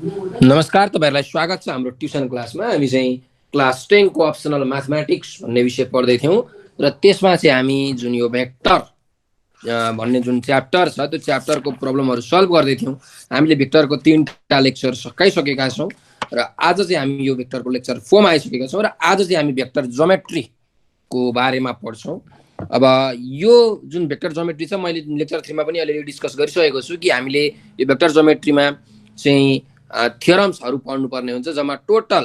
नमस्कार, तपाईहरुलाई स्वागत छ हाम्रो ट्युसन क्लासमा। हामी चाहिँ क्लास 10 को अप्सनल म्याथमेटिक्स भन्ने विषय पढ्दै थियौं र त्यसमा चाहिँ हामी जुन यो भेक्टर भन्ने जुन च्याप्टर छ त्यो च्याप्टरको प्रब्लमहरु सल्भ गर्दै थियौं। हामीले भेक्टरको 3टा लेक्चर सकाइसकेका छौं र आज चाहिँ हामी यो भेक्टरको लेक्चर 4 मा आइसकेका छौं र आज चाहिँ हामी भेक्टर ज्योमेट्री को बारेमा पढ्छौं। अब यो जुन भेक्टर ज्योमेट्री छ मैले लेक्चर 3 मा पनि अलरेडी डिस्कस गरिसकेको छु कि हामीले यो भेक्टर ज्योमेट्रीमा चाहिँ थियोरम्सहरु पढ्नु पर्ने हुन्छ। जम्मा टोटल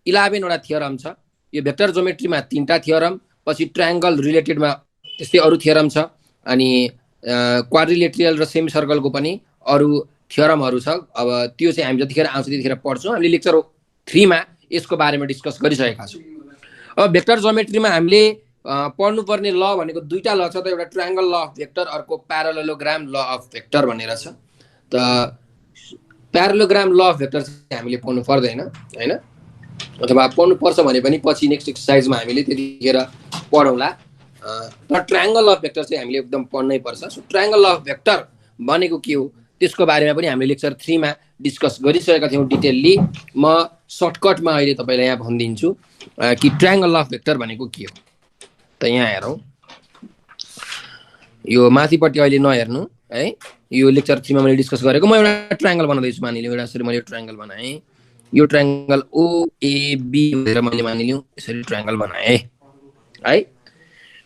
11 वटा थियोरम छ। यो भेक्टर ज्योमेट्रीमा 3टा थियोरम, पछि ट्रायंगल रिलेटेडमा त्यस्तै अरु थियोरम छ, अनि क्वाड्रिलेटरल र सेमी सर्कलको पनि अरु थियोरमहरु छ। अब त्यो चाहिँ हामी जतिखेर आउँछ त्यतिखेर पढ्छौं। हामीले लेक्चर 3 मा यसको बारेमा डिस्कस गरिसकेका छौं। अब भेक्टर ज्योमेट्रीमा हामीले पढ्नु पर्ने ल भनेको दुईटा ल छ त, एउटा ट्रायंगल ल अफ भेक्टर, अर्को प्यारालेलोग्राम ल अफ भेक्टर भनेर छ। त प्यारालेलोग्राम ल अफ भेक्टर चाहिँ हामीले पढ्नु पर्दैन हैन, अथवा पढ्नु पर्छ भने पनि पछि नेक्स्ट एक्सरसाइजमा हामीले त्यतिखेर पढौला। तर ट्रायंगल अफ भेक्टर चाहिँ हामीले एकदम पढ्नै पर्छ। सो ट्रायंगल अफ भेक्टर भनेको के हो त्यसको बारेमा पनि हामीले लेक्चर 3 मा डिस्कस गरिसकेका थियौं डिटेलली। म सर्टकटमा अहिले तपाईलाई यहाँ भनिदिन्छु कि ट्रायंगल अफ भेक्टर भनेको के हो। त यहाँ हेरौं, यो माथिपट्टि अहिले नहेर्नु है। यो लेक्चर 3 मा मैले डिस्कस गरेको, म एउटा ट्रायंगल बनाउँदै छु। मानिलिउँ एउटा यसरी मैले ट्रायंगल बनाए, यो ट्रायंगल OAB भनेर मैले मानिलिउँ यसरी ट्रायंगल बनाए है।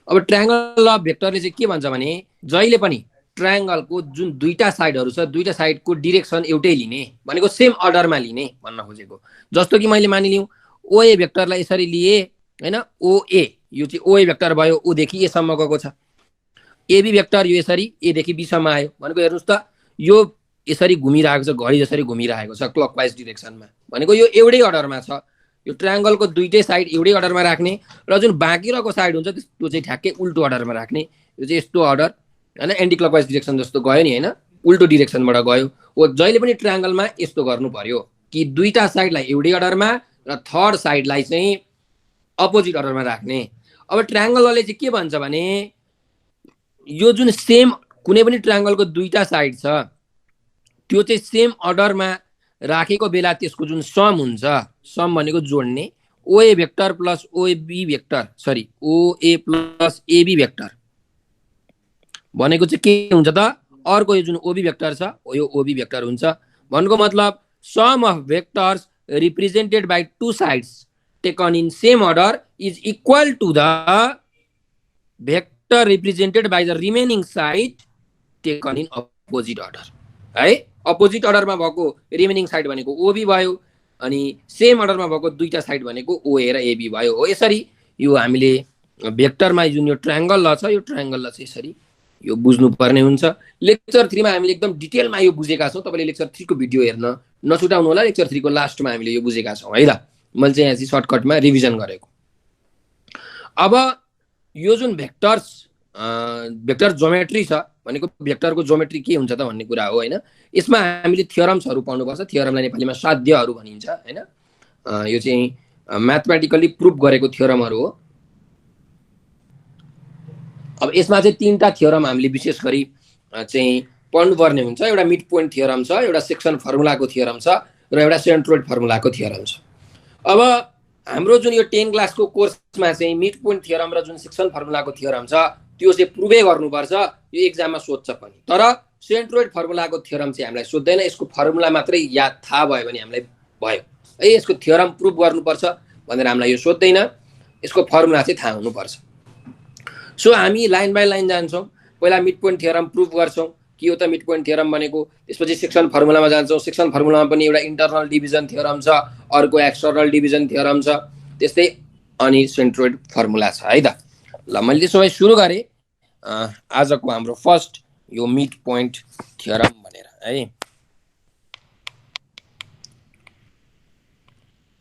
अब ट्रायंगल अफ भेक्टरले चाहिँ के भन्छ भने जहिले पनि ट्रायंगलको जुन दुईटा साइडहरु छ, दुईटा साइडको डाइरेक्सन एउटै लिने भनेको सेम अर्डरमा लिने भन्न खोजेको। जस्तो कि मैले मानिलिउँ OA भेक्टरलाई यसरी लिए हैन, OA यो चाहिँ OA भेक्टर भयो, O देखि A सम्म गएको छ। AB भेक्टर यो यसरी A देखि B सम्म आयो भनेको हेर्नुस् त यो यसरी घुमिरहेको छ, घडी जसरी घुमिरहेको छ क्लकवाइज डाइरेक्सनमा भनेको यो एउटै अर्डरमा छ। यो ट्रायंगलको दुईटै साइड एउटै अर्डरमा राख्ने र जुन बाँकी रहेको साइड हुन्छ त्यो चाहिँ ठ्याक्कै उल्टो अर्डरमा राख्ने। यो चाहिँ यस्तो अर्डर हैन, एन्टी क्लकवाइज डाइरेक्सन जस्तो गयो नि हैन, उल्टो डाइरेक्सनबाट गयो। ओ जहिले पनि ट्रायंगलमा यस्तो गर्नु पर्यो कि दुईटा साइडलाई एउटै अर्डरमा र थर्ड साइडलाई चाहिँ अपोजिट अर्डरमा राख्ने। अब ट्रायंगलले चाहिँ के भन्छ भने यो जुन सेम कुनै पनि ट्रायंगलको दुईटा साइड छ त्यो चाहिँ सेम अर्डरमा राखेको बेला त्यसको जुन सम हुन्छ, सम भनेको जोड्ने, OA vector plus OB vector sorry OA plus AB vector भनेको चाहिँ के हुन्छ त, अर्को यो जुन OB भेक्टर छ यो OB भेक्टर हुन्छ। भनेको मतलब sum of vectors represented by two sides taken in same order is equal to the vector represented by the remaining side taken in opposite order है। अपोजिट अर्डरमा भएको रिमेनिङ साइड भनेको OB भयो, अनि same अर्डरमा भएको दुईटा साइड भनेको OA र AB भयो। हो यसरी यो हामीले भेक्टरमा जुन यो ट्रायंगल ल छ यो ट्रायंगल ल चाहिँ यसरी यो बुझ्नु पर्ने हुन्छ। लेक्चर 3 मा हामीले एकदम डिटेलमा यो बुझेका छौं। तपाईले लेक्चर 3 को भिडियो हेर्न नछुटाउनु होला। लेक्चर 3 को लास्टमा हामीले यो बुझेका छौं है त। मैले चाहिँ यहाँ चाहिँ सर्टकटमा रिभिजन गरेको। अब यो जुन भेक्टर्स भेक्टर ज्योमेट्री छ भनेको भेक्टरको ज्योमेट्री के हुन्छ त भन्ने कुरा हो हैन। यसमा हामीले थियोरम्सहरु पढ्नुपर्छ। थियोरमलाई नेपालीमा साध्यहरु भनिन्छ हैन। यो चाहिँ म्याथमेटिकली प्रुफ गरेको थियोरमहरु हो। अब यसमा चाहिँ 3टा थियोरम हामीले विशेष गरी चाहिँ पढ्नुपर्ने हुन्छ। एउटा मिड पोइन्ट थियोरम छ, एउटा सेक्सन फर्मुलाको थियोरम छ र एउटा सेन्ट्रोइड फर्मुलाको थियोरम छ। अब हाम्रो जुन यो 10 क्लासको कोर्समा चाहिँ मिड पोइन्ट थियोरम र जुन सेक्सन फर्मुलाको थियोरम छ त्यो चाहिँ प्रुभै गर्नुपर्छ। यो एक्जाममा सोध्छ पनि। तर सेन्ट्रोइड फर्मुलाको थियोरम चाहिँ हामीलाई सोध्दैन। यसको फर्मुला मात्रै याद थाहा भयो भने हामीलाई भयो। यसको थियोरम प्रुफ गर्नुपर्छ भनेर हामीलाई यो सोध्दैन। यसको फर्मुला चाहिँ थाहा हुनुपर्छ। सो हामी लाइन बाइ लाइन जान्छौं। पहिला मिड पोइन्ट थियोरम प्रुफ गर्छौं के हो त मिड पोइन्ट थियोरम भनेको। त्यसपछि सेक्सन फर्मुलामा जान्छौं। सेक्सन फर्मुलामा पनि एउटा इन्टरनल डिभिजन थियोरम छ, अर्को एक्सटर्नल डिभिजन थियोरम छ, त्यस्तै अनि सेन्ट्रोइड फर्मुला छ है त। ल मैले त्यसो भए सुरु गरे आजको हाम्रो फर्स्ट यो मिड पोइन्ट थियोरम भनेर है।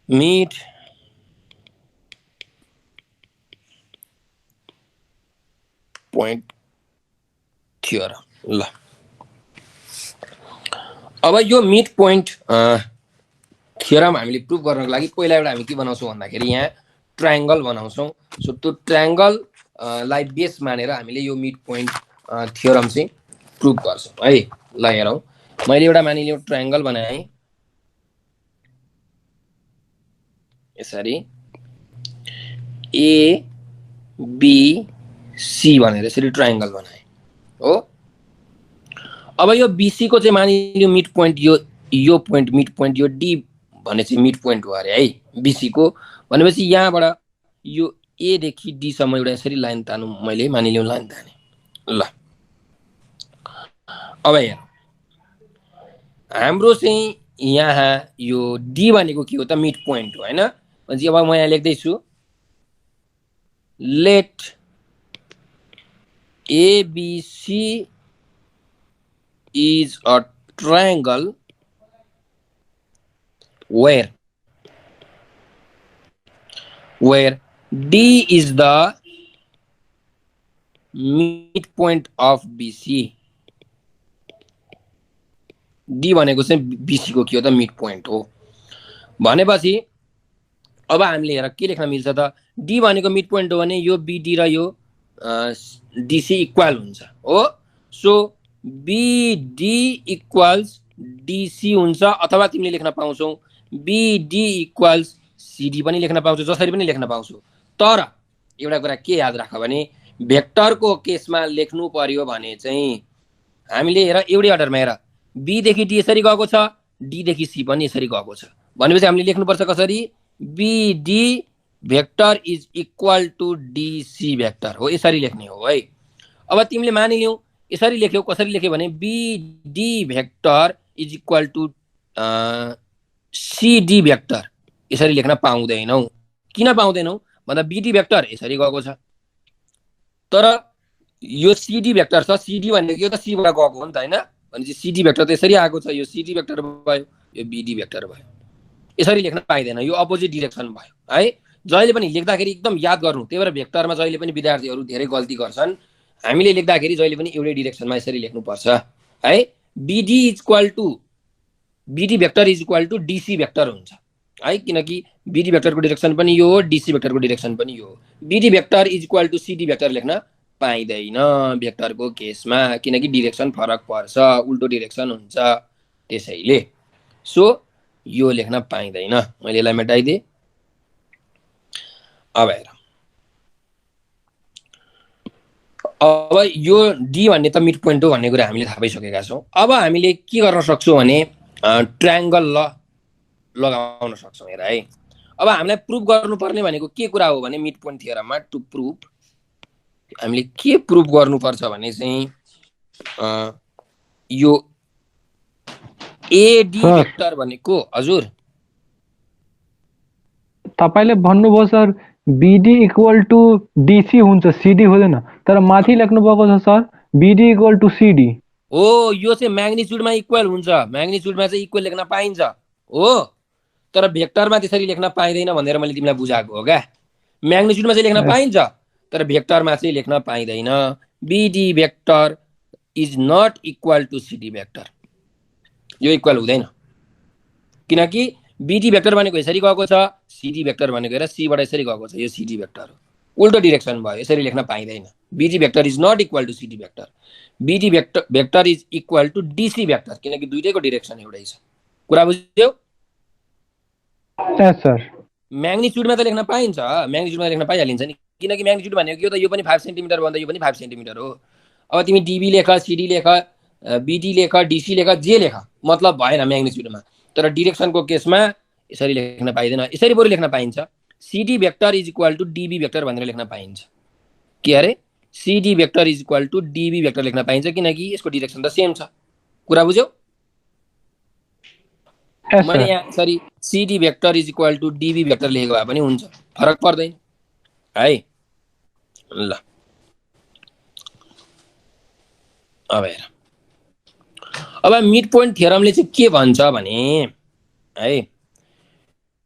Mid point theorem. ल अब यो मिड पोइन्ट थियोरम हामीले प्रुफ गर्नको लागि पहिला एउटा हामी के बनाउँछौं भन्दाखेरि यहाँ ट्रायंगल बनाउँछौं। सो त्यो ट्रायंगल लाई बेस मानेर हामीले यो मिड पोइन्ट थियोरम चाहिँ प्रुफ गर्छौं है। ल हेरौं, मैले एउटा मानिलिउँ ट्रायंगल बनाए। यसरी ABC भनेर यसरी ट्रायंगल बनाए हो। अब यो BC को चाहिँ मानिलियो मिड पोइन्ट, यो पोइन्ट मिड पोइन्ट, यो D भन्ने चाहिँ मिड पोइन्ट हो अरे है BC को। भनेपछि यहाँबाट यो A देखि D सम्म एउटा यसरी लाइन तानु, मैले मानिलियो लाइन ताने ल। अब हेर हाम्रो चाहिँ यहाँ यो D भनेको के हो त, मिड पोइन्ट हो हैन। भनेपछि अब म यहाँ लेख्दै छु late ABC is a triangle where D is the midpoint of BC। D भनेको चाहिँ BC को के हो त, मिड पोइन्ट हो। भनेपछि अब हामीले हेर के लेख्न मिल्छ त, D भनेको मिड पोइन्ट हो भने यो BD र यो DC इक्वल हुन्छ हो। सो BD इक्वल्स DC हुन्छ, अथवा तिमीले लेख्न पाउँछौ BD इक्वल्स CD पनि लेख्न पाउँछौ, जसरी पनि लेख्न पाउँछौ। तर एउटा कुरा के याद राख भने भेक्टरको केसमा लेख्नु पर्यो भने चाहिँ हामीले हेर एउटै अर्डरमा हेर, B देखि D यसरी गएको छ, D देखि C पनि यसरी गएको छ। भनेपछि हामीले लेख्नुपर्छ कसरी, BD vector is equal to DC vector हो, यसरी लेख्ने हो है। अब तिमीले मानिलियौ यसरी लेख्यौ, कसरी लेख्यौ भने BD vector is equal to CD vector, यसरी लेख्न पाउँदैनौ। किन पाउँदैनौ भन्दा BD भेक्टर यसरी गएको छ, तर यो CD भेक्टर छ, CD भनेको यो त C बाट गएको हो नि त हैन। भनेपछि CD भेक्टर त यसरी आएको छ, यो CD भेक्टर भयो, यो BD भेक्टर भयो। यसरी लेख्न पाइदैन, यो अपोजिट डिरेक्सन भयो है। जहिले पनि लेख्दाखेरि एकदम याद गर्नु, त्यही भएर भेक्टरमा जहिले पनि विद्यार्थीहरू धेरै गल्ती गर्छन्। हामीले लेख्दाखेरि जहिले पनि एउटै डिरेक्सनमा यसरी लेख्नुपर्छ है। BD vector is equal to DC vector हुन्छ है, किनकि BD भेक्टरको डिरेक्सन पनि यो हो, DC भेक्टरको डिरेक्सन पनि यो हो। BD vector is equal to CD vector लेख्न पाइदैन भेक्टरको केसमा, किनकि डिरेक्सन फरक पर्छ, उल्टो डिरेक्सन हुन्छ त्यसैले। सो यो लेख्न पाइदैन, मैले यसलाई मेटाइदिए। अब हेर, अब यो D भन्ने त मिड पोइन्ट हो भन्ने कुरा हामीले थाहा पाइसकेका छौँ। अब हामीले के गर्न सक्छौँ भने ट्रायंगल लगाउन सक्छौँ हेर है। अब हामीलाई प्रुफ गर्नुपर्ने भनेको के कुरा हो भने मिड पोइन्ट थियरममा टु प्रुफ हामीले के प्रुफ गर्नुपर्छ भने चाहिँ यो AD भेक्टर भनेको, हजुर तपाईले भन्नुभयो sir BD equal to DC हुन्छ, CD हुँदैन, तर माथि लेख्नु भएको छ sir BD equal to CD हो। यो चाहिँ म्याग्निट्युडमा इक्वल हुन्छ, म्याग्निट्युडमा चाहिँ इक्वल लेख्न पाइन्छ हो, तर भेक्टरमा त्यसरी लेख्न पाइदैन भनेर मैले तिमीलाई बुझाएको हो क्या। म्याग्निट्युडमा चाहिँ लेख्न पाइन्छ, तर भेक्टरमा चाहिँ लेख्न पाइदैन। BD vector is not equal to CD vector, यो इक्वल हुँदैन, किनकि BD भेक्टर भनेको यसरी गएको छ, CD भेक्टर भनेको हेर C बाट यसरी गएको छ, यो CD भेक्टर हो, उल्टो डिरेक्सन भयो, यसरी लेख्न पाइदैन। BD vector is not equal to CD vector, BD vector is equal to DC vector, किनकि दुईटैको डिरेक्सन एउटै छ। कुरा बुझ्यौ? यस सर। म्याग्निट्युडमा त लेख्न पाइन्छ, म्याग्निट्युडमा लेख्न पाइहालिन्छ नि, किनकि म्याग्निट्युड भनेको के हो त, यो पनि 5 सेन्टिमिटर भन्दा यो पनि 5 सेन्टिमिटर हो। अब तिमी DB लेख, CD लेख, BD लेख, DC लेख, जे लेख, मतलब भएन म्याग्निट्युडमा। तर डिरेक्सनको केसमा यसरी लेख्न पाइदैन, यसरी बरु लेख्न पाइन्छ। CD vector is equal to DB vector भनेर लेख्न पाइन्छ। के अरे CD vector is equal to DB vector लेख्न पाइन्छ, किनकि यसको डिरेक्सन त सेम छ। कुरा बुझ्यौ? मैले यहाँ यसरी CD vector is equal to DB vector लेखेको भए पनि हुन्छ, फरक पर्दैन है। ल अब हेर, अब मिड पोइन्ट थियरमले चाहिँ के भन्छ भने है,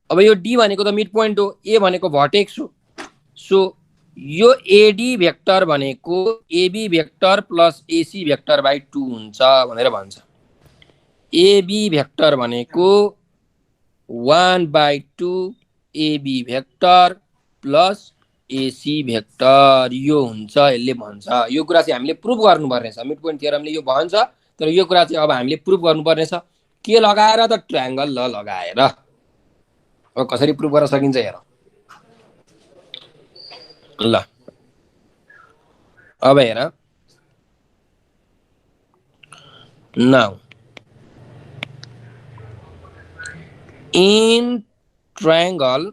अब यो D भनेको त मिड पोइन्ट हो, A भनेको भर्टेक्स हो। सो यो AD भेक्टर भनेको AB vector plus AC vector by 2 हुन्छ भनेर भन्छ। AB भेक्टर भनेको 1/2 AB vector plus AC vector यो हुन्छ, यसले भन्छ। यो कुरा चाहिँ हामीले प्रुफ गर्नुपर्ने छ, मिड पोइन्ट थियरमले यो भन्छ, तर यो कुरा चाहिँ अब हामीले प्रुफ गर्नुपर्ने छ। के लगाएर त ट्रायंगल लगाएर अब कसरी प्रुभ गर्न सकिन्छ हेर ल अब हेर now in triangle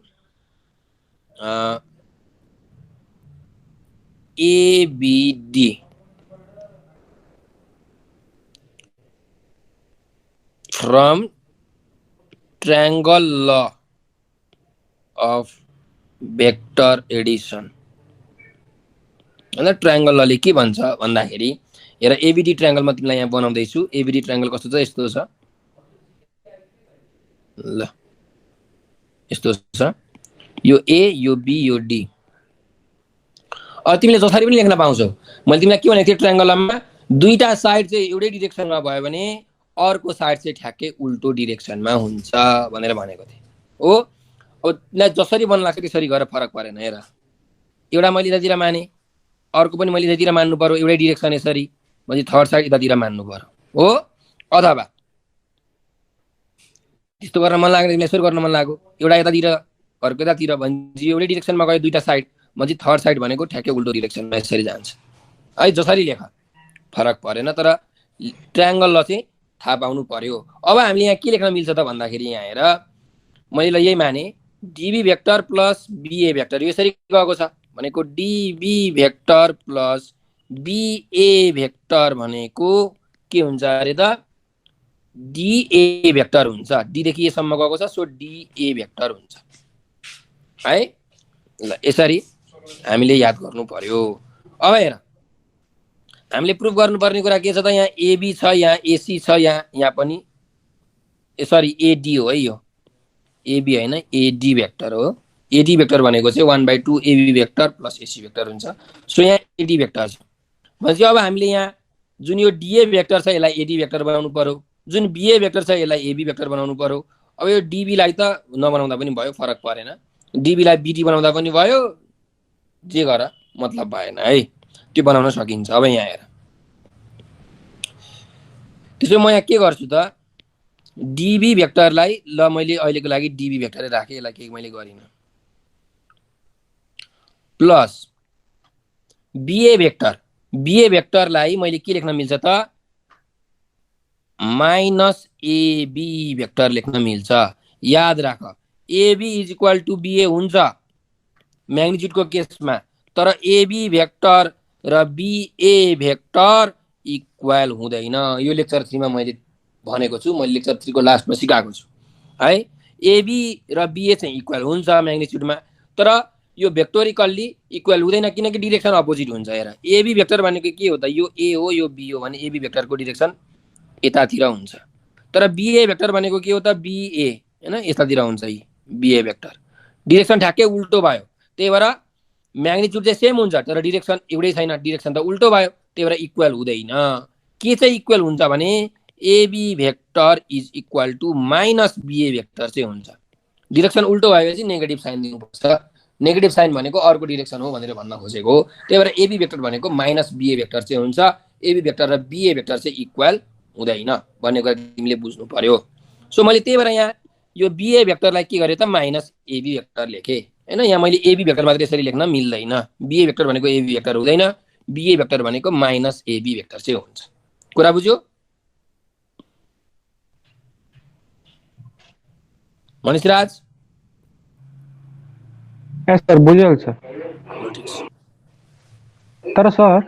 ABD from triangle law of vector addition अन्त ट्रायंगल लले के भन्छ भन्दाखेरि हेर एबीडी ट्रायंगलमा तिमीलाई यहाँ बनाउँदै छु एबीडी ट्रायंगल कस्तो छ यस्तो छ ल यस्तो छ यो ए यो बी यो डी अब तिमीले जसरी पनि लेख्न पाउँछौ मैले तिमीलाई के भनेको थिएँ ट्रायंगलमा दुईटा साइड चाहिँ एउटै डाइरेक्सनमा भयो भने अर्को साइड चाहिँ ठ्याक्कै उल्टो डाइरेक्सनमा हुन्छ भनेर भनेको थिएँ हो अब तिमीलाई जसरी बन्न लाग्छ त्यसरी गरेर फरक परेन हेर एउटा मैले यतातिर माने अर्को पनि मैले यतातिर मान्नु पर्यो एउटै डाइरेक्सन यसरी मैले थर्ड साइड यतातिर मान्नु पर्यो हो अथवा त्यस्तो गर्न मन लाग्यो तिमीलाई यसरी गर्न मन लाग्यो एउटा यतातिर अर्को यतातिर भन्छ एउटै डाइरेक्सनमा गयो दुईटा साइड म्हणजे थर्ड साइड भनेको ठ्याक्कै उल्टो डाइरेक्सनमा यसरी जान्छ है जसरी लेख फरक परेन तर ट्रायंगल ल चाहिँ थाहा पाउनु पर्यो अब हामीले यहाँ के लेख्न मिल्छ त भन्दाखेरि यहाँ हेर मैले यही माने dB vector plus BA vector यसरी गएको छ भनेको dB vector plus BA vector भनेको के हुन्छ अरे त डीए भेक्टर हुन्छ डी देखि ए सम्म गएको छ सो डीए भेक्टर हुन्छ है ल यसरी हामीले याद गर्नु पर्यो अब हेर हामीले प्रुफ गर्नुपर्ने कुरा के छ त यहाँ एबी छ यहाँ एसी छ यहाँ पनि सरी एडी हो है यो एबी हैन एडी भेक्टर हो एडी भेक्टर भनेको चाहिँ 1/2 AB vector plus AC vector हुन्छ सो यहाँ एडी भेक्टर छ भनेपछि अब हामीले यहाँ जुन यो डीए भेक्टर छ यसलाई एडी भेक्टर बनाउनु पर्यो जुन बीए भेक्टर छ यसलाई एबी भेक्टर बनाउनु पर्यो अब यो डीबी लाई त नबनाउँदा पनि भयो फरक परेन डीबी लाई बीडी बनाउँदा पनि भयो जे गर मतलब भएन है त्यो बनाउन सकिन्छ अब यहाँ हेर त्यसो म यहाँ के गर्छु त डीबी भेक्टरलाई ल मैले अहिलेको लागि डीबी भेक्टरै राखे यसलाई केही मैले गरिन प्लस बीए भेक्टरलाई मैले के लेख्न मिल्छ त माइनस एबी भेक्टर लेख्न मिल्छ याद राख AB is equal to BA हुन्छ म्याग्निट्युडको केसमा तर एबी भेक्टर र बीए भेक्टर इक्वल हुँदैन यो लेक्चर 3 मा मैले भनेको छु मैले लेक्चर 3 को लास्टमा सिकाएको छु है एबी र बीए चाहिँ इक्वल हुन्छ म्याग्निट्युडमा तर यो भेक्टोरिकल्ली इक्वल हुँदैन किनकि डाइरेक्सन अपोजिट हुन्छ हेर एबी भेक्टर भनेको के हो त यो ए हो यो बी हो भने एबी भेक्टरको डाइरेक्सन यतातिर हुन्छ तर बीए भेक्टर भनेको के हो त बीए हैन यतातिर हुन्छ यी बीए भेक्टर डाइरेक्सन ठ्याक्कै उल्टो भयो त्यही भएर म्याग्निट्युड चाहिँ सेम हुन्छ तर डाइरेक्सन एउटै छैन डाइरेक्सन त उल्टो भयो त्यही भएर इक्वल हुँदैन के चाहिँ इक्वल हुन्छ भने AB vector is equal to minus BA vector चाहिँ हुन्छ डाइरेक्सन उल्टो भएपछि नेगेटिभ साइन दिनुपर्छ नेगेटिभ साइन भनेको अर्को डाइरेक्सन हो भनेर भन्न खोजेको हो त्यही भएर एबी भेक्टर भनेको माइनस बीए भेक्टर चाहिँ हुन्छ एबी भेक्टर र बीए भेक्टर चाहिँ इक्वल हुँदैन भन्ने कुरा तिमीले बुझ्नु पर्यो सो मैले त्यही भएर यहाँ यो बीए भेक्टरलाई के गरे त माइनस एबी भेक्टर लेखे हैन यहाँ मैले एबी भेक्टर मात्र यसरी लेख्न मिल्दैन बीए भेक्टर भनेको एबी भेक्टर हुँदैन बीए भेक्टर भनेको माइनस एबी भेक्टर चाहिँ हुन्छ कुरा बुझ्यो मनिषराज यस सर बुझेल सर तर सर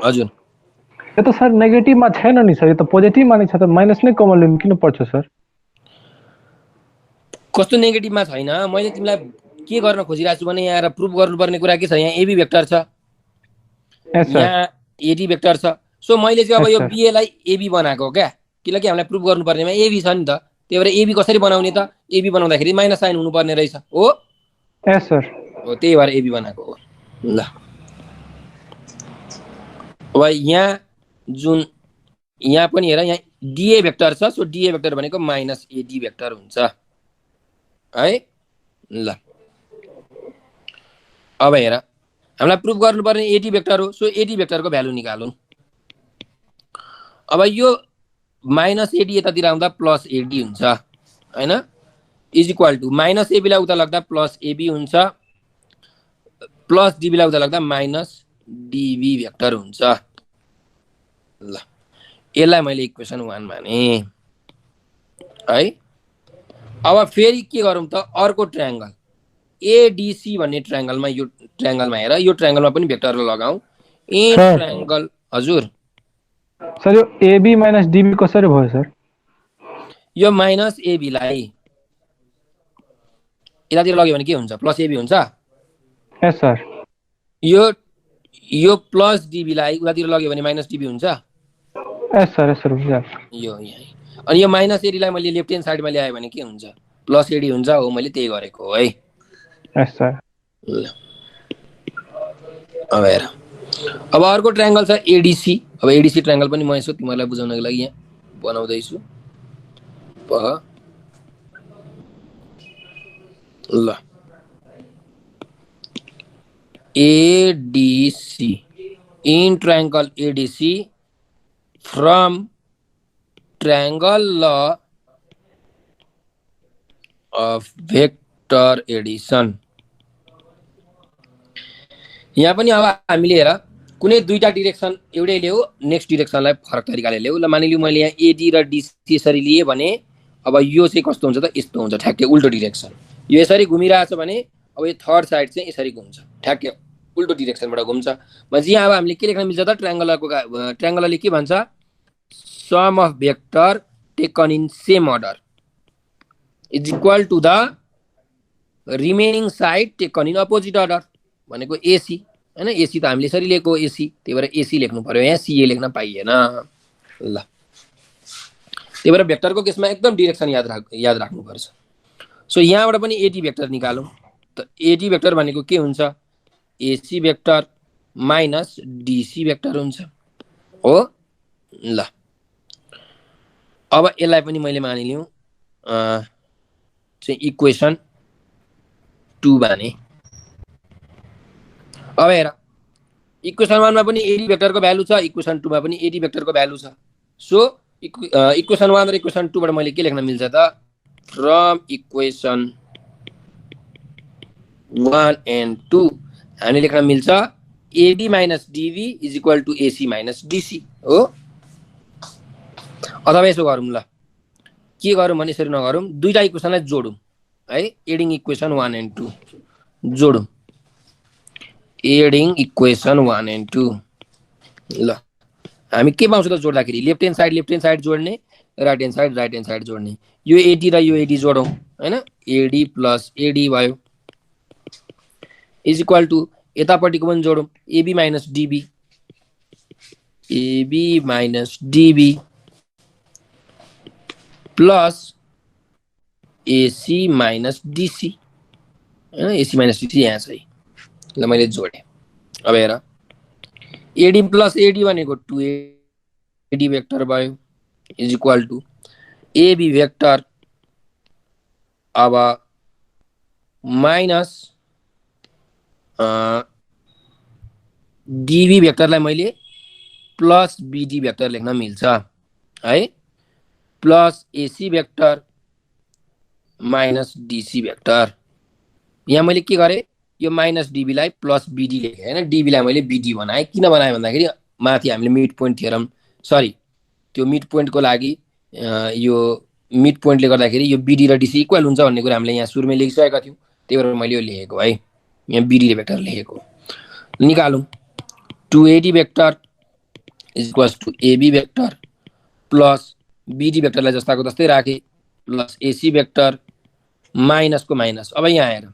हजुर यो त सर नेगेटिभमा छैन नि सर यो त पोजिटिभमा नै छ त माइनस नै कमन लिनु किन पर्छ सर कस्तो नेगेटिभमा छैन मैले तिमीलाई के गर्न खोजिरहेको छु भने यहाँ प्रुफ गर्नुपर्ने कुरा के छ यहाँ एबी भेक्टर छ यहाँ एडी भेक्टर छ सो मैले चाहिँ अब यो बीए लाई एबी बनाएको क्या किनकि हामीलाई प्रुफ गर्नुपर्नेमा एबी छ नि त त्यही भएर एबी कसरी बनाउने त एबी बनाउँदाखेरि माइनस साइन हुनुपर्ने रहेछ हो यस सर हो त्यही भएर एबी बनाएको हो ल अब यहाँ जुन यहाँ पनि हेर यहाँ डीए भेक्टर छ सो डीए भेक्टर भनेको माइनस एडी भेक्टर हुन्छ है ल अब हेर हामीलाई प्रुफ गर्नुपर्ने एडी भेक्टर हो सो एडी भेक्टरको भ्यालु निकालौँ अब यो माइनस एडी यतातिर आउँदा प्लस एडी हुन्छ हैन इज इक्वल टू माइनस एबीलाई उता लाग्दा प्लस एबी हुन्छ, प्लस डिबीलाई उता लाग्दा माइनस डिबी भेक्टर हुन्छ। ल यसलाई मैले इक्वेसन 1 माने है। अब फेरि के गरौँ त, अर्को ट्रायंगल एडीसी भन्ने ट्रायंगलमा, यो ट्रायंगलमा हेर, यो ट्रायंगलमा पनि भेक्टर लगाऊ। ए सर ट्रायंगल हजुर सर यो एबी माइनस डिबी कसरी भयो सर? यो माइनस एबीलाई यतातिर लग्यो भने के हुन्छ, प्लस एबी हुन्छ। यस सर। यो प्लस डिबीलाई उतातिर लग्यो भने माइनस डिबी हुन्छ। यस सर हुन्छ। यो यहाँ अनि यो माइनस एडीलाई मैले लेफ्ट ह्यान्ड साइडमा ल्याएँ भने के हुन्छ, प्लस एडी हुन्छ। हो मैले त्यही गरेको हो है। यस सर। ल अब हेर, अब अर्को ट्रायंगल छ एडीसी। अब एडीसी ट्रायंगल पनि म यसो तिमीहरूलाई बुझाउनको लागि यहाँ बनाउँदैछु। ल ADC, in triangle ADC from triangle law of vector addition। यहाँ पनि अब हामीले हेर कुनै दुईटा डिरेक्सन एउटै ल्याऊ, नेक्स्ट डिरेक्सनलाई फरक तरिकाले ल्याऊ। ल मानिलिउँ मैले यहाँ एडी र डीसी यसरी लिए भने अब यो चाहिँ कस्तो हुन्छ त, यस्तो हुन्छ, ठ्याक्कै उल्टो डिरेक्सन। यो यसरी घुमिरहेछ भने अब यो थर्ड साइड चाहिँ यसरी घुम्छ, ठ्याक्कै उल्टो डिरेक्सनबाट घुम्छ। भनेपछि यहाँ अब हामीले के लेख्न मिल्छ त, ट्रायंगलले के भन्छ, sum of vector taken in same order is equal to the remaining side taken in opposite order. भनेको एसी हैन, एसी त हामीले यसरी लेखेको एसी, त्यही भएर एसी लेख्नु पर्यो, यहाँ सीए लेख्न पाइएन। ल त्यही भएर भेक्टरको केसमा एकदम डिरेक्सन याद राख्नुपर्छ। सो यहाँबाट पनि एडी भेक्टर निकालौँ त। एडी भेक्टर भनेको के हुन्छ, AC vector minus DC vector हुन्छ हो। ल अब यसलाई पनि मैले मानिलिउँ चाहिँ इक्वेसन 2 माने। अब हेर इक्वेसन 1 मा पनि एडी भेक्टरको भ्यालु छ, इक्वेसन 2 मा पनि एडी भेक्टरको भ्यालु छ। सो इक्वेसन 1 र इक्वेसन 2 बाट मैले के लेख्न मिल्छ त, फ्रम इक्वेसन 1 एन्ड 2 हामीले लेख्न मिल्छ AD minus DB is equal to AC minus DC हो। अथवा यसो गरौँ, ल के गरौँ भने यसरी नगरौँ, दुईटा इक्वेसनलाई जोडौँ है। एडिङ इक्वेसन 1 एन्ड 2 जोडौँ, एडिङ इक्वेसन 1 एन्ड 2। ल हामी के पाउँछ त जोड्दाखेरि, लेफ्ट ह्यान्ड साइड जोड्ने, राइट ह्यान्ड साइड जोड्ने। यो एडी र यो एडी जोडौँ हैन, एडी प्लस एडी भयो इज इक्वल टू यतापट्टिको पनि जोडौँ, AB minus DB plus AC minus DC हैन, एसी माइनस डीसी यहाँ छ। ल मैले जोडेँ। अब हेर एडी प्लस एडी भनेको 2 एडी भेक्टर भयो is equal to AB vector अब माइनस डिबी भेक्टरलाई मैले प्लस बीडी भेक्टर लेख्न मिल्छ है, plus AC vector minus DC vector. यहाँ मैले के गरेँ, यो माइनस डिबीलाई प्लस बीडी लेखेँ हैन, डिबीलाई मैले बीडी बनाएँ। किन बनाएँ भन्दाखेरि माथि हामीले मिड पोइन्ट थियरम, सरी त्यो मिड पोइन्टको लागि यो मिड पोइन्टले गर्दाखेरि यो बीडी र डीसी इक्वल हुन्छ भन्ने कुरा हामीले यहाँ सुरुमै लेखिसकेका थियौँ, त्यही भएर मैले यो लेखेको है। यहाँ बीडी भेक्टर लेखेको निकालौँ, 2AD vector is equals to AB vector plus BD भेक्टरलाई जस्ताको जस्तै राखेँ प्लस एसी भेक्टर माइनसको माइनस। अब यहाँ हेर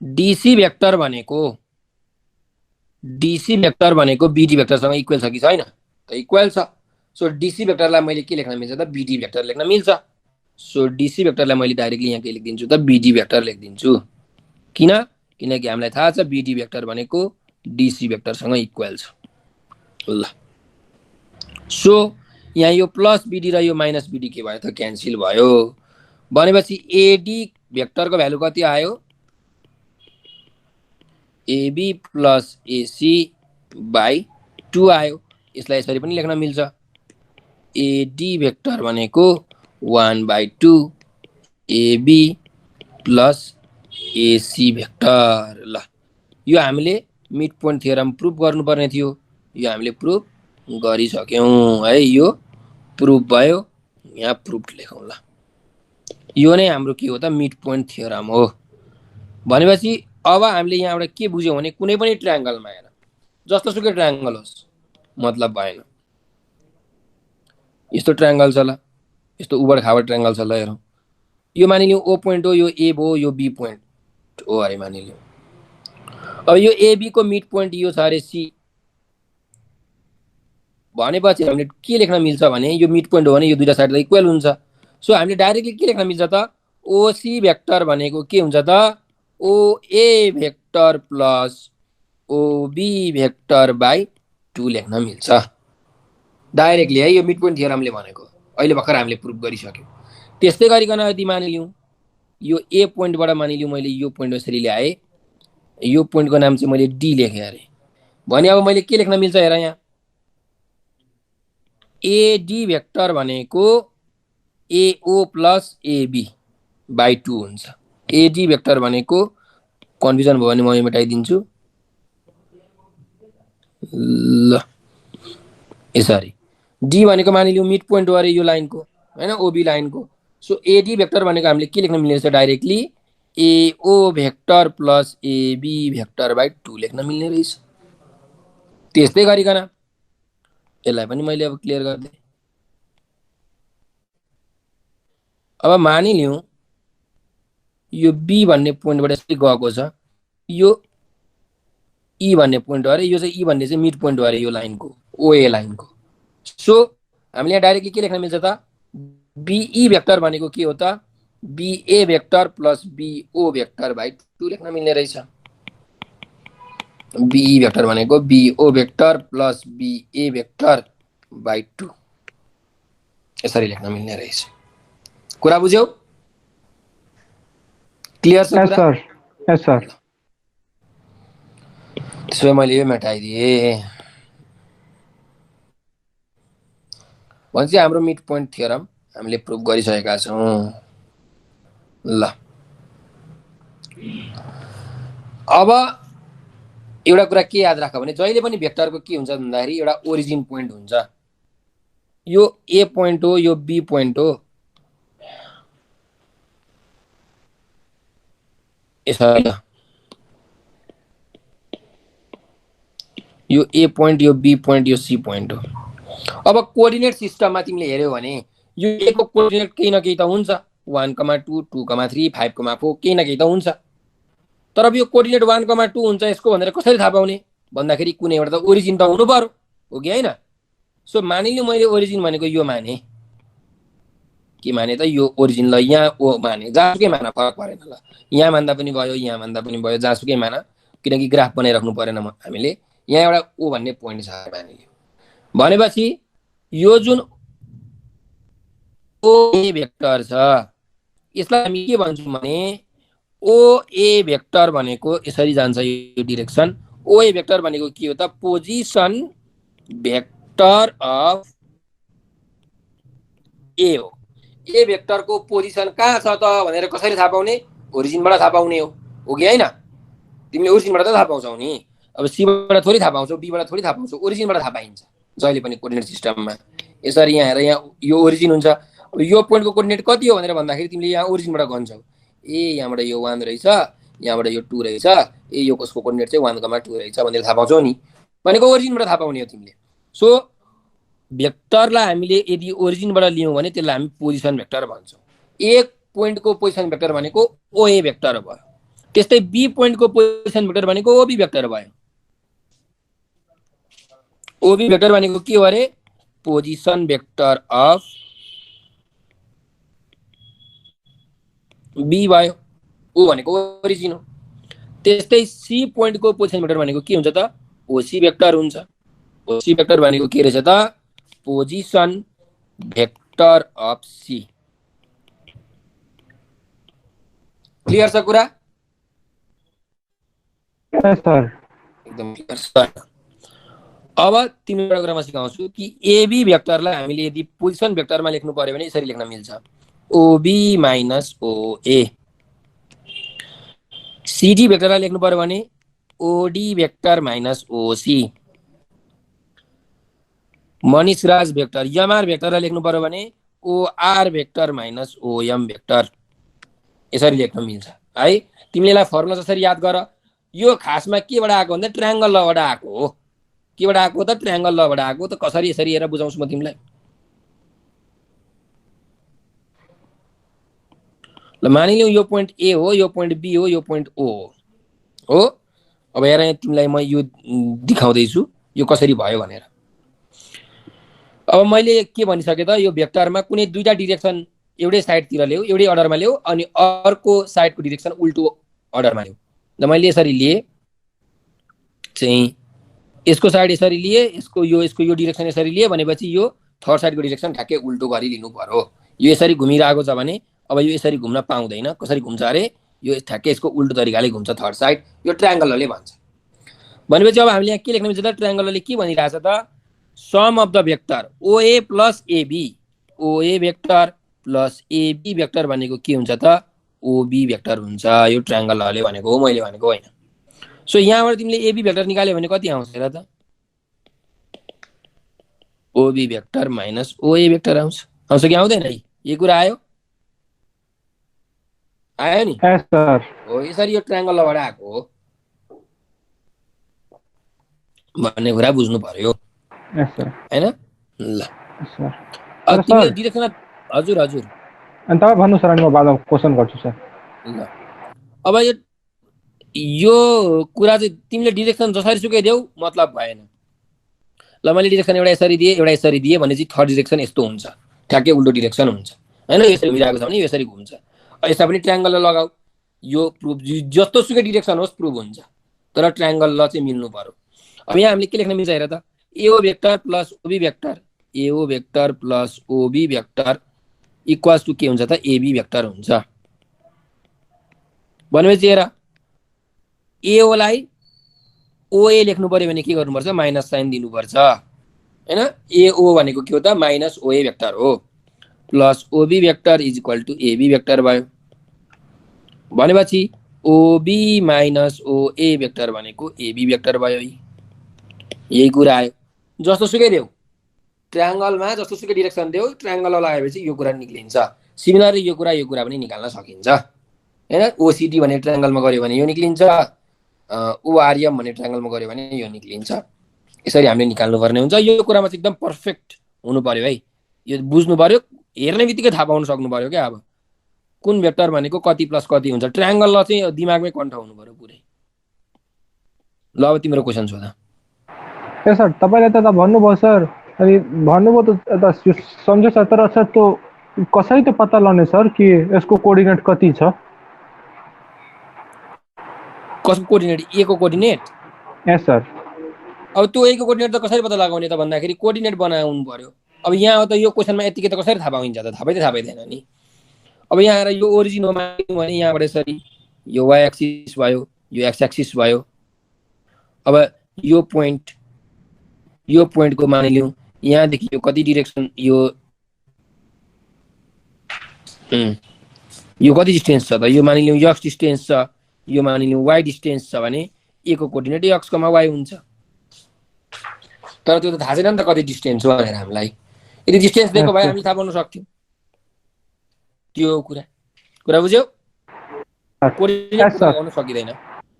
डीसी भेक्टर भनेको बीडी भेक्टरसँग इक्वल छ कि छैन त, इक्वल छ। सो डीसी भेक्टरलाई मैले के लेख्न मिल्छ त, बीडी भेक्टर लेख्न मिल्छ। सो डीसी भेक्टरलाई मैले डाइरेक्टली यहाँ के लेखिदिन्छु त, बीडी भेक्टर लेखिदिन्छु। किनकि हामीलाई थाहा छ बीडी भेक्टर भनेको डीसी भेक्टरसँग इक्वल छ। ल सो यहाँ यो प्लस बीडी र यो माइनस बीडी के भयो त, क्यान्सल भयो। भनेपछि एडी भेक्टरको भ्यालु कति आयो, एबी प्लस एसी बाई 2 आयो। यसलाई यसरी पनि लेख्न मिल्छ, एडी भेक्टर भनेको 1/2 एबी प्लस एसी भेक्टर। ल यो हामीले मिड पोइन्ट थियोरम प्रुफ गर्नुपर्ने थियो, यो हामीले प्रुफ गरिसक्यौं है। यो प्रुफ भयो, यहाँ प्रुफ लेखौँ। ल यो नै हाम्रो के हो त, मिड पोइन्ट थियोरम हो। भनेपछि अब हामीले यहाँबाट के बुझ्यौं भने कुनै पनि ट्रायंगलमा हेर, जस्तो सुकै ट्रायंगल होस् मतलब भएन। यस्तो ट्रायंगल छ, ल यस्तो उबड खाबड ट्रायंगल छ। ल हेरौँ, यो मानिलिउँ ओ पोइन्ट हो, यो ए भयो, यो बी पोइन्ट हो अरे मानिलिउँ। अब यो एबी को मिड पोइन्ट यो छ अरे सी भनेपछि हामीले के लेख्न मिल्छ भने यो मिड पोइन्ट हो भने यो दुईटा साइड त इक्वल हुन्छ। सो हामीले डाइरेक्टली के लेख्न मिल्छ त, ओसी भेक्टर भनेको के हुन्छ त, OA vector plus OB vector by 2 लेख्न मिल्छ डाइरेक्टली है। यो मिड पोइन्ट थियोरमले भनेको अहिले भर्खर हामीले प्रुफ गरिसक्यौँ। त्यस्तै गरिकन यदि मानिलिउँ यो ए पोइन्टबाट मानिलिउँ मैले यो पोइन्ट यसरी ल्याएँ, यो पोइन्टको नाम चाहिँ मैले डी लेखेँ अरे भने अब मैले के लेख्न मिल्छ हेर, यहाँ एडी भेक्टर भनेको एओ प्लस एबी बाई 2 हुन्छ। एडी भेक्टर भनेको कन्फ्युजन भयो भने म मेटाइदिन्छु। ल यसरी डी भनेको मानिलिउँ मिड पोइन्ट हो अरे यो लाइनको हैन, ओबी लाइनको। सो एडी भेक्टर भनेको हामीले के लेख्न मिल्ने रहेछ, directly AO vector plus AB vector by 2 लेख्न मिल्ने रहेछ। त्यस्तै गरिकन यसलाई पनि मैले अब क्लियर गर्दै, अब मानिलिउँ यो बी भन्ने पोइन्टबाट यसरी गएको छ, यो ई भन्ने पोइन्ट हो अरे, यो चाहिँ ई भन्ने चाहिँ मिड पोइन्ट हो अरे यो लाइनको, ओए लाइनको। सो हामीले यहाँ डाइरेक्टली के लेख्न मिल्छ त, बीई भेक्टर भनेको के हो त, BA vector plus BO vector by 2 लेख्न मिल्ने रहेछ। बीई भेक्टर भनेको BO vector plus BA vector by 2 यसरी लेख्न मिल्ने रहेछ। कुरा बुझ्यौ? क्लियर छ? Yes sir, yes sir. त्यसो मैले यो मेटाइदिएँ भनेपछि हाम्रो मिड पोइन्ट थियोरम हामीले प्रुफ गरिसकेका छौँ। ल अब एउटा कुरा के याद राख भने जहिले पनि भेक्टरको के हुन्छ भन्दाखेरि एउटा ओरिजिन पोइन्ट हुन्छ। यो ए पोइन्ट हो, यो बी पोइन्ट हो, यो ए पोइन्ट, यो बी पोइन्ट, यो सी पोइन्ट हो। अब कोअर्डिनेट सिस्टममा तिमीले हेर्यौ भने यो ए को कोअर्डिनेट केही न केही त हुन्छ, 1,2, 2,3, 5,4 केही न केही त हुन्छ। तर अब यो कोअर्डिनेट 1,2 हुन्छ यसको भनेर कसरी थाहा पाउने भन्दाखेरि कुनै एउटा त ओरिजिन त हुनु पर्यो, हो कि होइन? सो मानिलिउँ मैले ओरिजिन भनेको यो माने, के माने त, यो ओरिजिन। ल यहाँ ओ माने, जहाँसुकै माना फरक परेन। ल यहाँ मान्दा पनि भयो, यहाँ मान्दा पनि भयो, जहाँसुकै माना, किनकि ग्राफ बनाइराख्नु परेन हामीले। यहाँ एउटा ओ भन्ने पोइन्ट छ मानिलिउँ भनेपछि यो जुन ओ ए भेक्टर छ यसलाई हामी के भन्छौँ भने ओ ए भेक्टर भनेको यसरी जान्छ यो डिरेक्सन। ओ ए भेक्टर भनेको के हो त, पोजिसन भेक्टर अफ ए हो। ए भेक्टरको पोजिसन कहाँ छ त भनेर कसरी थाहा पाउने, ओरिजिनबाट थाहा पाउने हो कि होइन? तिमीले ओरिजिनबाट त थाहा पाउँछौ नि, अब सीबाट थोरै थाहा पाउँछौ, बीबाट थोरै थाहा पाउँछौ, ओरिजिनबाट थाहा पाइन्छ जहिले पनि कोअर्डिनेट सिस्टममा। यसरी यहाँ हेर, यहाँ यो ओरिजिन हुन्छ। अब यो पोइन्टको कोअर्डिनेट कति हो भनेर भन्दाखेरि तिमीले यहाँ ओरिजिनबाट गन्छौ, ए यहाँबाट यो 1 रहेछ, यहाँबाट यो 2 रहेछ, ए यो कसको कोअर्डिनेट चाहिँ 1,2 रहेछ भनेर थाहा पाउँछौ नि, भनेको ओरिजिनबाट थाहा पाउने हो तिमीले। सो भेक्टरलाई हामीले यदि ओरिजिनबाट लियौँ भने त्यसलाई हामी पोजिसन भेक्टर भन्छौँ। एक पोइन्टको पोजिसन भेक्टर भनेको ओए भेक्टर भयो। त्यस्तै बी पोइन्टको पोजिसन भेक्टर भनेको ओबी भेक्टर भयो। ओबी भेक्टर भनेको के हो अरे, पोजिसन भेक्टर अफ बी भयो, ओ भनेको ओरिजिन हो। त्यस्तै सी पोइन्टको पोजिसन भेक्टर भनेको के हुन्छ त, ओसी भेक्टर हुन्छ। ओसी भेक्टर भनेको के रहेछ त, position vector of C. Clear छ कुरा? यस सर, एकदम क्लियर छ। अब तिमीलाई एउटा कुरा म सिकाउँछु कि एबी भेक्टरलाई हामीले यदि पोजिसन भेक्टरमा लेख्नु पर्यो भने यसरी लेख्न मिल्छ, ओबी माइनस ओए। सिडी भेक्टरलाई लेख्नु पर्यो भने OD vector minus OC. Manish Raj vector MR भेक्टरलाई लेख्नु पर्यो भने OR vector minus OM vector. यसरी लेख्न मिल्छ है। तिमीलाई फर्मुला जसरी याद गर। यो खासमा केबाट आएको भन्दा ट्रायंगल लबाट आएको हो। केबाट आएको त ट्रायंगल लबाट आएको। त कसरी यसरी हेरेर बुझाउँछु म तिमीलाई। ल मानिलिउँ यो पोइन्ट ए हो, यो पोइन्ट बी हो, यो पोइन्ट ओ हो। अब हेर तिमीलाई म यो देखाउँदैछु यो कसरी भयो भनेर। अब मैले के भनिसके त यो भेक्टरमा कुनै दुईटा डिरेक्सन एउटै साइडतिर ल्याऊ, एउटै अर्डरमा ल्याऊ अनि अर्को साइडको डिरेक्सन उल्टो अर्डरमा ल्याऊ। ल मैले यसरी लिए चाहिँ यसको साइड यसरी लिए, यसको यो डिरेक्सन यसरी लिए भनेपछि यो थर्ड साइडको डिरेक्सन ठ्याक्कै उल्टो गरी लिनु पर्यो। यो यसरी घुमिरहेको छ भने अब यो यसरी घुम्न पाउँदैन। कसरी घुम्छ अरे यो ठ्याक्कै यसको उल्टो तरिकाले घुम्छ थर्ड साइड। यो ट्रायंगलले भन्छ। भनेपछि अब हामीले यहाँ के लेख्न मिल्छ त ट्रायंगलले के भनिरहेछ त sum of the vector OA plus AB. OA vector plus AB vector भनेको के हुन्छ त ओबी भेक्टर हुन्छ। यो ट्रायंगलले भनेको हो, मैले भनेको होइन। सो यहाँबाट तिमीले एबी भेक्टर निकाल्यो भने कति आउँछ र त ओबी भेक्टर माइनस ओए भेक्टर आउँछ कि आउँदैन? यो कुरा आयो नि? यस सर। हो यसरी यो ट्रायंगलबाट आएको हो भन्ने कुरा बुझ्नु पर्यो। यस सर। हैन? ल सर अब तिमीले डिरेक्सन हजुर हजुर अनि तपाईँ भन्नु सर अनि म बादमा क्वेसन गर्छु सर। ल अब यो कुरा चाहिँ तिमीले डिरेक्सन जसरी सुकै देऊ मतलब भएन। ल मैले डिरेक्सन एउटा यसरी दिए एउटा यसरी दिए भनेपछि थर्ड डिरेक्सन यस्तो हुन्छ, ठ्याक्कै उल्टो डिरेक्सन हुन्छ हैन। यसरी घुमिरहेको छ भने यो यसरी घुम्छ। यसमा पनि ट्रायंगल लगाऊ। यो प्रुफ जस्तो सुकै डिरेक्सन होस् प्रुफ हुन्छ, तर ट्रायंगल ल चाहिँ मिल्नु पर्यो। अब यहाँ हामीले के लेख्न मिल्छ हेर त AO vector plus OB vector. AO vector plus OB vector equals to के हुन्छ त एबी भेक्टर हुन्छ। भनेपछि हेर एओलाई ओए लेख्नु पर्यो भने के गर्नुपर्छ माइनस साइन दिनुपर्छ हैन। एओ भनेको के हो त माइनस ओए भेक्टर हो plus OB vector is equal to AB vector भयो। भनेपछि ओबी माइनस ओए भेक्टर भनेको एबी भेक्टर भयो। यही कुरा आयो। जस्तो सुकै देऊ ट्रायंगलमा जस्तो सुकै डिरेक्सन देऊ ट्रायंगल लगाएपछि यो कुरा निक्लिन्छ। सिमिलरली यो कुरा पनि निकाल्न सकिन्छ हैन। ओसिडी भन्ने ट्रायंगलमा गर्यो भने यो निक्लिन्छ, ओआरएम भन्ने ट्रायंगलमा गर्यो भने यो निक्लिन्छ। यसरी हामीले निकाल्नु पर्ने हुन्छ। यो कुरामा चाहिँ एकदम पर्फेक्ट हुनु पर्यो है। यो बुझ्नु पर्यो, हेर्ने बित्तिकै थाहा पाउन सक्नु पर्यो क्या। अब कुन भेक्टर भनेको कति प्लस कति हुन्छ ट्रायंगल ल चाहिँ दिमागमै कन्ठ हुनु पर्यो पुरै। ल अब तिम्रो क्वेसन सोध। ए सर तपाईँले त भन्नुभयो सर, अनि भन्नुभयो त सम्झे सर, तर सर त्यो कसरी त पत्ता लगाउने सर कि यसको कोअर्डिनेट कति छ? कसको कोअर्डिनेट? ए को कोअर्डिनेट? यस सर। अब त्यो ए को कोअर्डिनेट त कसरी पत्ता लगाउने त भन्दाखेरि कोअर्डिनेट बनाउनु पर्यो। अब यहाँ त यो क्वेसनमा यतिकै त कसरी थाहा पाइन्छ त? थाहा पाइँदैन नि। अब यहाँ आएर यो ओरिजिन हो मान्यौँ भने यहाँबाट यसरी यो वाइ एक्सिस भयो, यो एक्स एक्सिस भयो। अब यो पोइन्टको मानिलिउँ यहाँदेखि यो कति डिरेक्सन यो कति डिस्टेन्स छ त? यो मानिलिउँ एक्स डिस्टेन्स छ, यो मानिलिउँ वाइ डिस्टेन्स छ भने ए को कोअर्डिनेट एक्स कमा वाइ हुन्छ। तर त्यो त थाहा छैन नि त कति डिस्टेन्स हो भनेर हामीलाई। यदि डिस्टेन्स दिएको भए हामी थाहा पाउन सक्थ्यौँ। त्यो कुरा बुझ्यौ? कोअर्डिनेट पत्ता लगाउन सकिँदैन।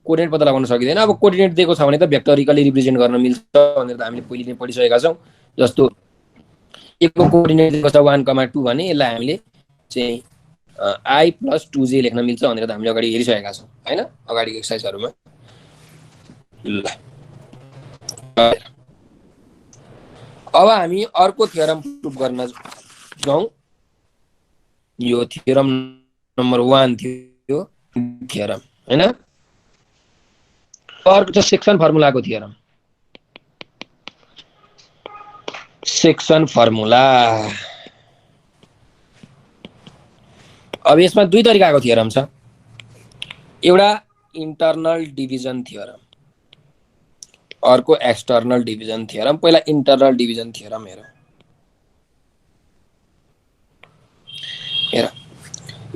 कोअर्डिनेट पत्ता लगाउन सकिँदैन। अब कोअर्डिनेट दिएको छ भने त भेक्टरिकली रिप्रेजेन्ट गर्न मिल्छ भनेर त हामीले पहिले नै पढिसकेका छौँ। जस्तो एकको कोअर्डिनेट दिएको छ 1,2 भने यसलाई हामीले चाहिँ आई प्लस 2j लेख्न मिल्छ भनेर त हामीले अगाडि हेरिसकेका छौँ हैन, अगाडिको एक्सर्साइजहरुमा। ल अब हामी अर्को थ्योरम प्रुभ गर्न जाउँ। यो थ्योरम नम्बर 1 थियो थ्योरम हैन। अर्को छ सेक्सन फर्मुलाको थ्योरम। सेक्सन फर्मुला अब यसमा दुई तरिकाको थ्योरम छ। एउटा इन्टरनल डिभिजन थ्योरम, अर्को एक्सटर्नल डिभिजन थ्योरम। पहिला इन्टरनल डिभिजन थ्योरम हेर।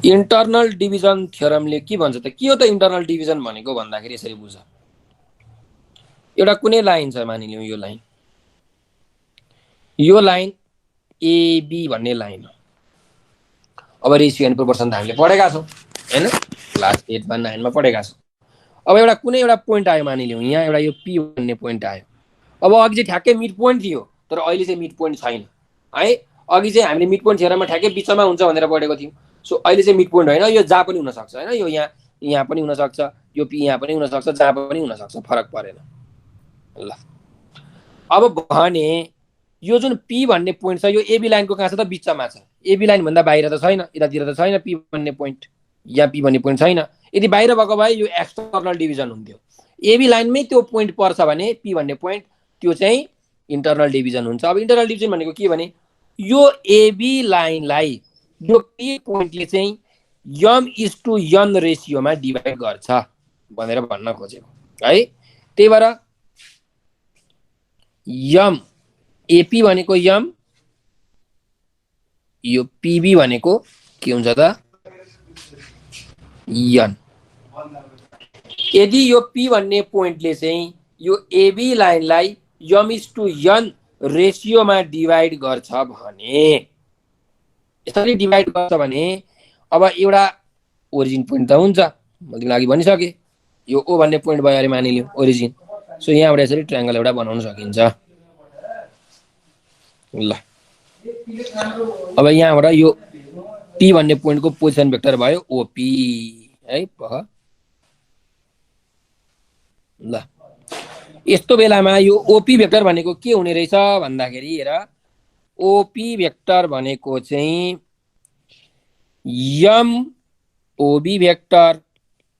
इन्टरनल डिभिजन थ्योरमले के भन्छ त? के हो त इन्टरनल डिभिजन भनेको भन्दाखेरि यसरी बुझ। एउटा कुनै लाइन छ मानिलिउँ, यो लाइन एबी भन्ने लाइन हो। अब रेसियो एन्ड प्रोपोर्सन त हामीले पढेका छौँ हैन, क्लास 8 मा 9 मा पढेका छौँ। अब एउटा कुनै एउटा पोइन्ट आयो मानिलिउँ, यहाँ एउटा यो पी भन्ने पोइन्ट आयो। अब अघि चाहिँ ठ्याक्कै मिड पोइन्ट थियो, तर अहिले चाहिँ मिड पोइन्ट छैन है। अघि चाहिँ हामीले मिड पोइन्ट थ्योरममा ठ्याक्कै बिचमा हुन्छ भनेर पढेको थियौँ। सो अहिले चाहिँ मिड पोइन्ट होइन, यो जहाँ पनि हुनसक्छ होइन, यो यहाँ पनि हुनसक्छ, यो पी यहाँ पनि हुनसक्छ, जहाँ पनि हुनसक्छ, फरक परेन। ल अब भने यो जुन पी भन्ने पोइन्ट छ यो एबी लाइनको कहाँ छ त? बिचमा छ। एबी लाइन भन्दा बाहिर त छैन, यतातिर त छैन पी भन्ने पोइन्ट, यहाँ पी भन्ने पोइन्ट छैन। यदि बाहिर भएको भए यो एक्सटर्नल डिभिजन हुन्थ्यो। एबी लाइनमै त्यो पोइन्ट पर्छ भने पी भन्ने पोइन्ट, त्यो चाहिँ इन्टरनल डिभिजन हुन्छ। अब इन्टरनल डिभिजन भनेको के भने यो एबी लाइनलाई यो पी पोइन्टले चाहिँ m:n रेसियोमा डिभाइड गर्छ भनेर भन्न खोजेको है। त्यही भएर यम एपी भनेको यम, यो पीबी भनेको के हुन्छ त? यन। यदि यो पी भन्ने पोइन्टले चाहिँ यो एबी लाइनलाई m:n रेसियोमा डिभाइड गर्छ भने, यसरी डिभाइड गर्छ भने अब एउटा ओरिजिन पोइन्ट त हुन्छ, मैले तिमीलाई अघि भनिसकेँ, यो ओ भन्ने पोइन्ट भयो अरे मानिलिउँ ओरिजिन। सो यहाँबाट यसरी ट्रायंगल एउटा बनाउन सकिन्छ। ल अब यहाँबाट यो पी भन्ने पोइन्टको पोजिसन भेक्टर भयो ओपी है। ल यस्तो बेलामा यो ओपी भेक्टर भनेको के हुने रहेछ भन्दाखेरि, हेर ओपी भेक्टर भनेको चाहिँ यम ओबी भेक्टर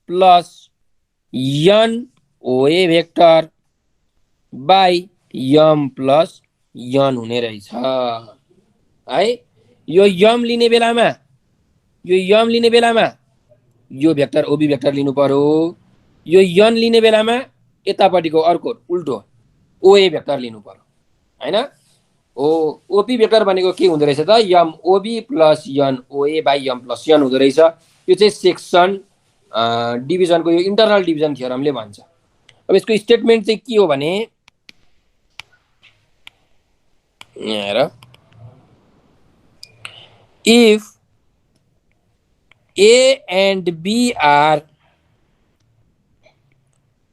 प्लस यन ओए भेक्टर बाई यम प्लस यन हुने रहेछ है। यो यम लिने बेलामा यो भेक्टर ओबी भेक्टर लिनु पर्यो, यो यन लिने बेलामा यतापट्टिको अर्को उल्टो ओए भेक्टर लिनु पर्यो हैन। ओपी भेक्टर भनेको के हुँदो रहेछ त? यम ओबी प्लस यन ओए बाई यम प्लस यन हुँदो रहेछ। यो चाहिँ सेक्सन डिभिजनको यो इन्टरनल डिभिजन थ्योरमले भन्छ। अब यसको स्टेटमेन्ट चाहिँ के हो भने, हेर, if A and B are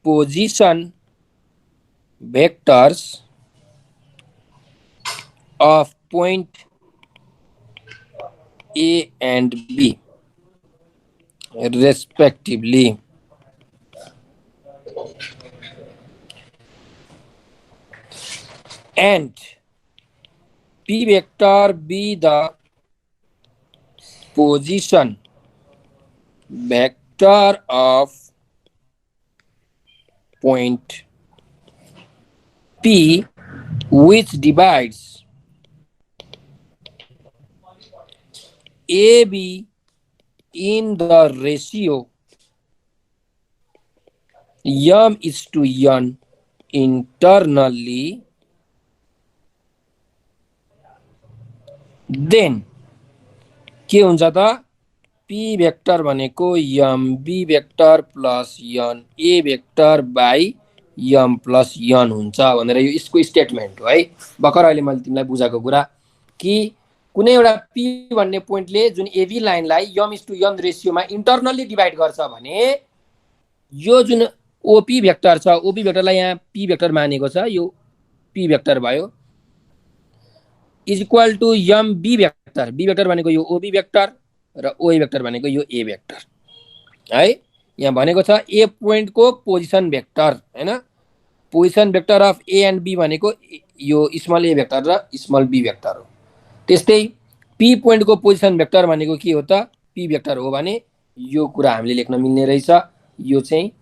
position vectors of point A and B respectively, and P vector be the position vector of point P which divides AB in the ratio m:n internally, then के हुन्छ त? P vector भनेको M B vector plus N A vector by M plus N हुन्छ भनेर यो यसको statement हो है। भर्खर अहिले मैले तिमीलाई बुझाएको कुरा कि कुनै एउटा पी भन्ने पोइन्टले जुन एबी लाइनलाई m:n रेसियोमा इन्टरनली डिभाइड गर्छ भने यो जुन ओपी भेक्टर छ, ओपी भेक्टरलाई यहाँ पी भेक्टर मानेको छ, यो पी भेक्टर भयो, इज इक्वल टु यम बी भेक्टर, बी भेक्टर भनेको यो ओबी भेक्टर र ओए भेक्टर भनेको यो ए भेक्टर है। यहाँ भनेको छ ए पोइन्टको पोजिसन भेक्टर हैन, position vector of A and B भनेको यो स्मल ए भेक्टर र स्मल बी भेक्टर हो। त्यस्तै पी पोइन्टको पोजिसन भेक्टर भनेको के हो त? पी भेक्टर हो भने यो कुरा हामीले लेख्न मिल्ने रहेछ। यो चाहिँ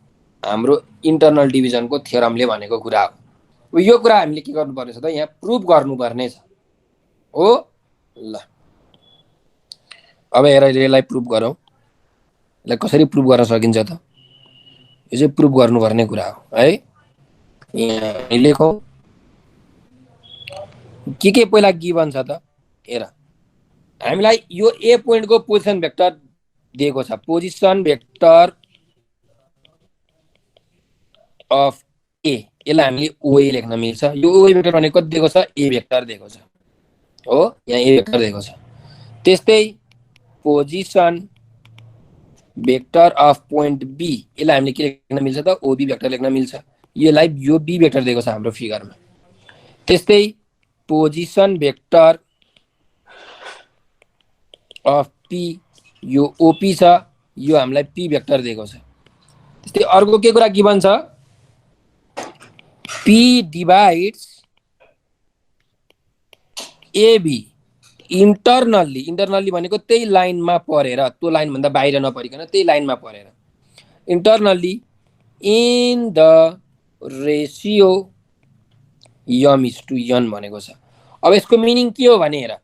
हाम्रो इन्टरनल डिभिजनको थ्योरमले भनेको कुरा हो। यो कुरा हामीले के गर्नुपर्ने छ त? यहाँ प्रुभ गर्नुपर्ने छ हो। ल अब हेर यसलाई प्रुभ गरौँ। यसलाई कसरी प्रुभ गर्न सकिन्छ त? यो चाहिँ प्रुभ गर्नुपर्ने कुरा हो है। यहाँ लेखौँ के पहिला गिभन छ त? हेर हामीलाई यो ए पोइन्टको पोजिसन भेक्टर दिएको छ पोजिसन भेक्टर अफ ए, यसलाई हामीले ओए लेख्न मिल्छ। यो ओए भेक्टर भनेको कति दिएको छ, ए भेक्टर दिएको छ हो, यहाँ ए भेक्टर दिएको छ। त्यस्तै position vector of point B, यसलाई हामीले के लेख्न मिल्छ त, ओबी भेक्टर लेख्न मिल्छ। यसलाई यो बी भेक्टर दिएको छ हाम्रो फिगरमा। त्यस्तै पोजिसन भेक्टर अफ पी, यो ओपी छ, यो हामीलाई पी भेक्टर दिएको छ। त्यस्तै अर्को के कुरा गिभन छ, P divides AB internally, internally भनेको त्यही लाइनमा परेर, त्यो लाइन भन्दा बाहिर नपरिकन त्यही लाइनमा परेर, इन्टरनल्ली इन द रेसियो यम इज टु यन भनेको छ। अब यसको मिनिङ के हो भने हेर,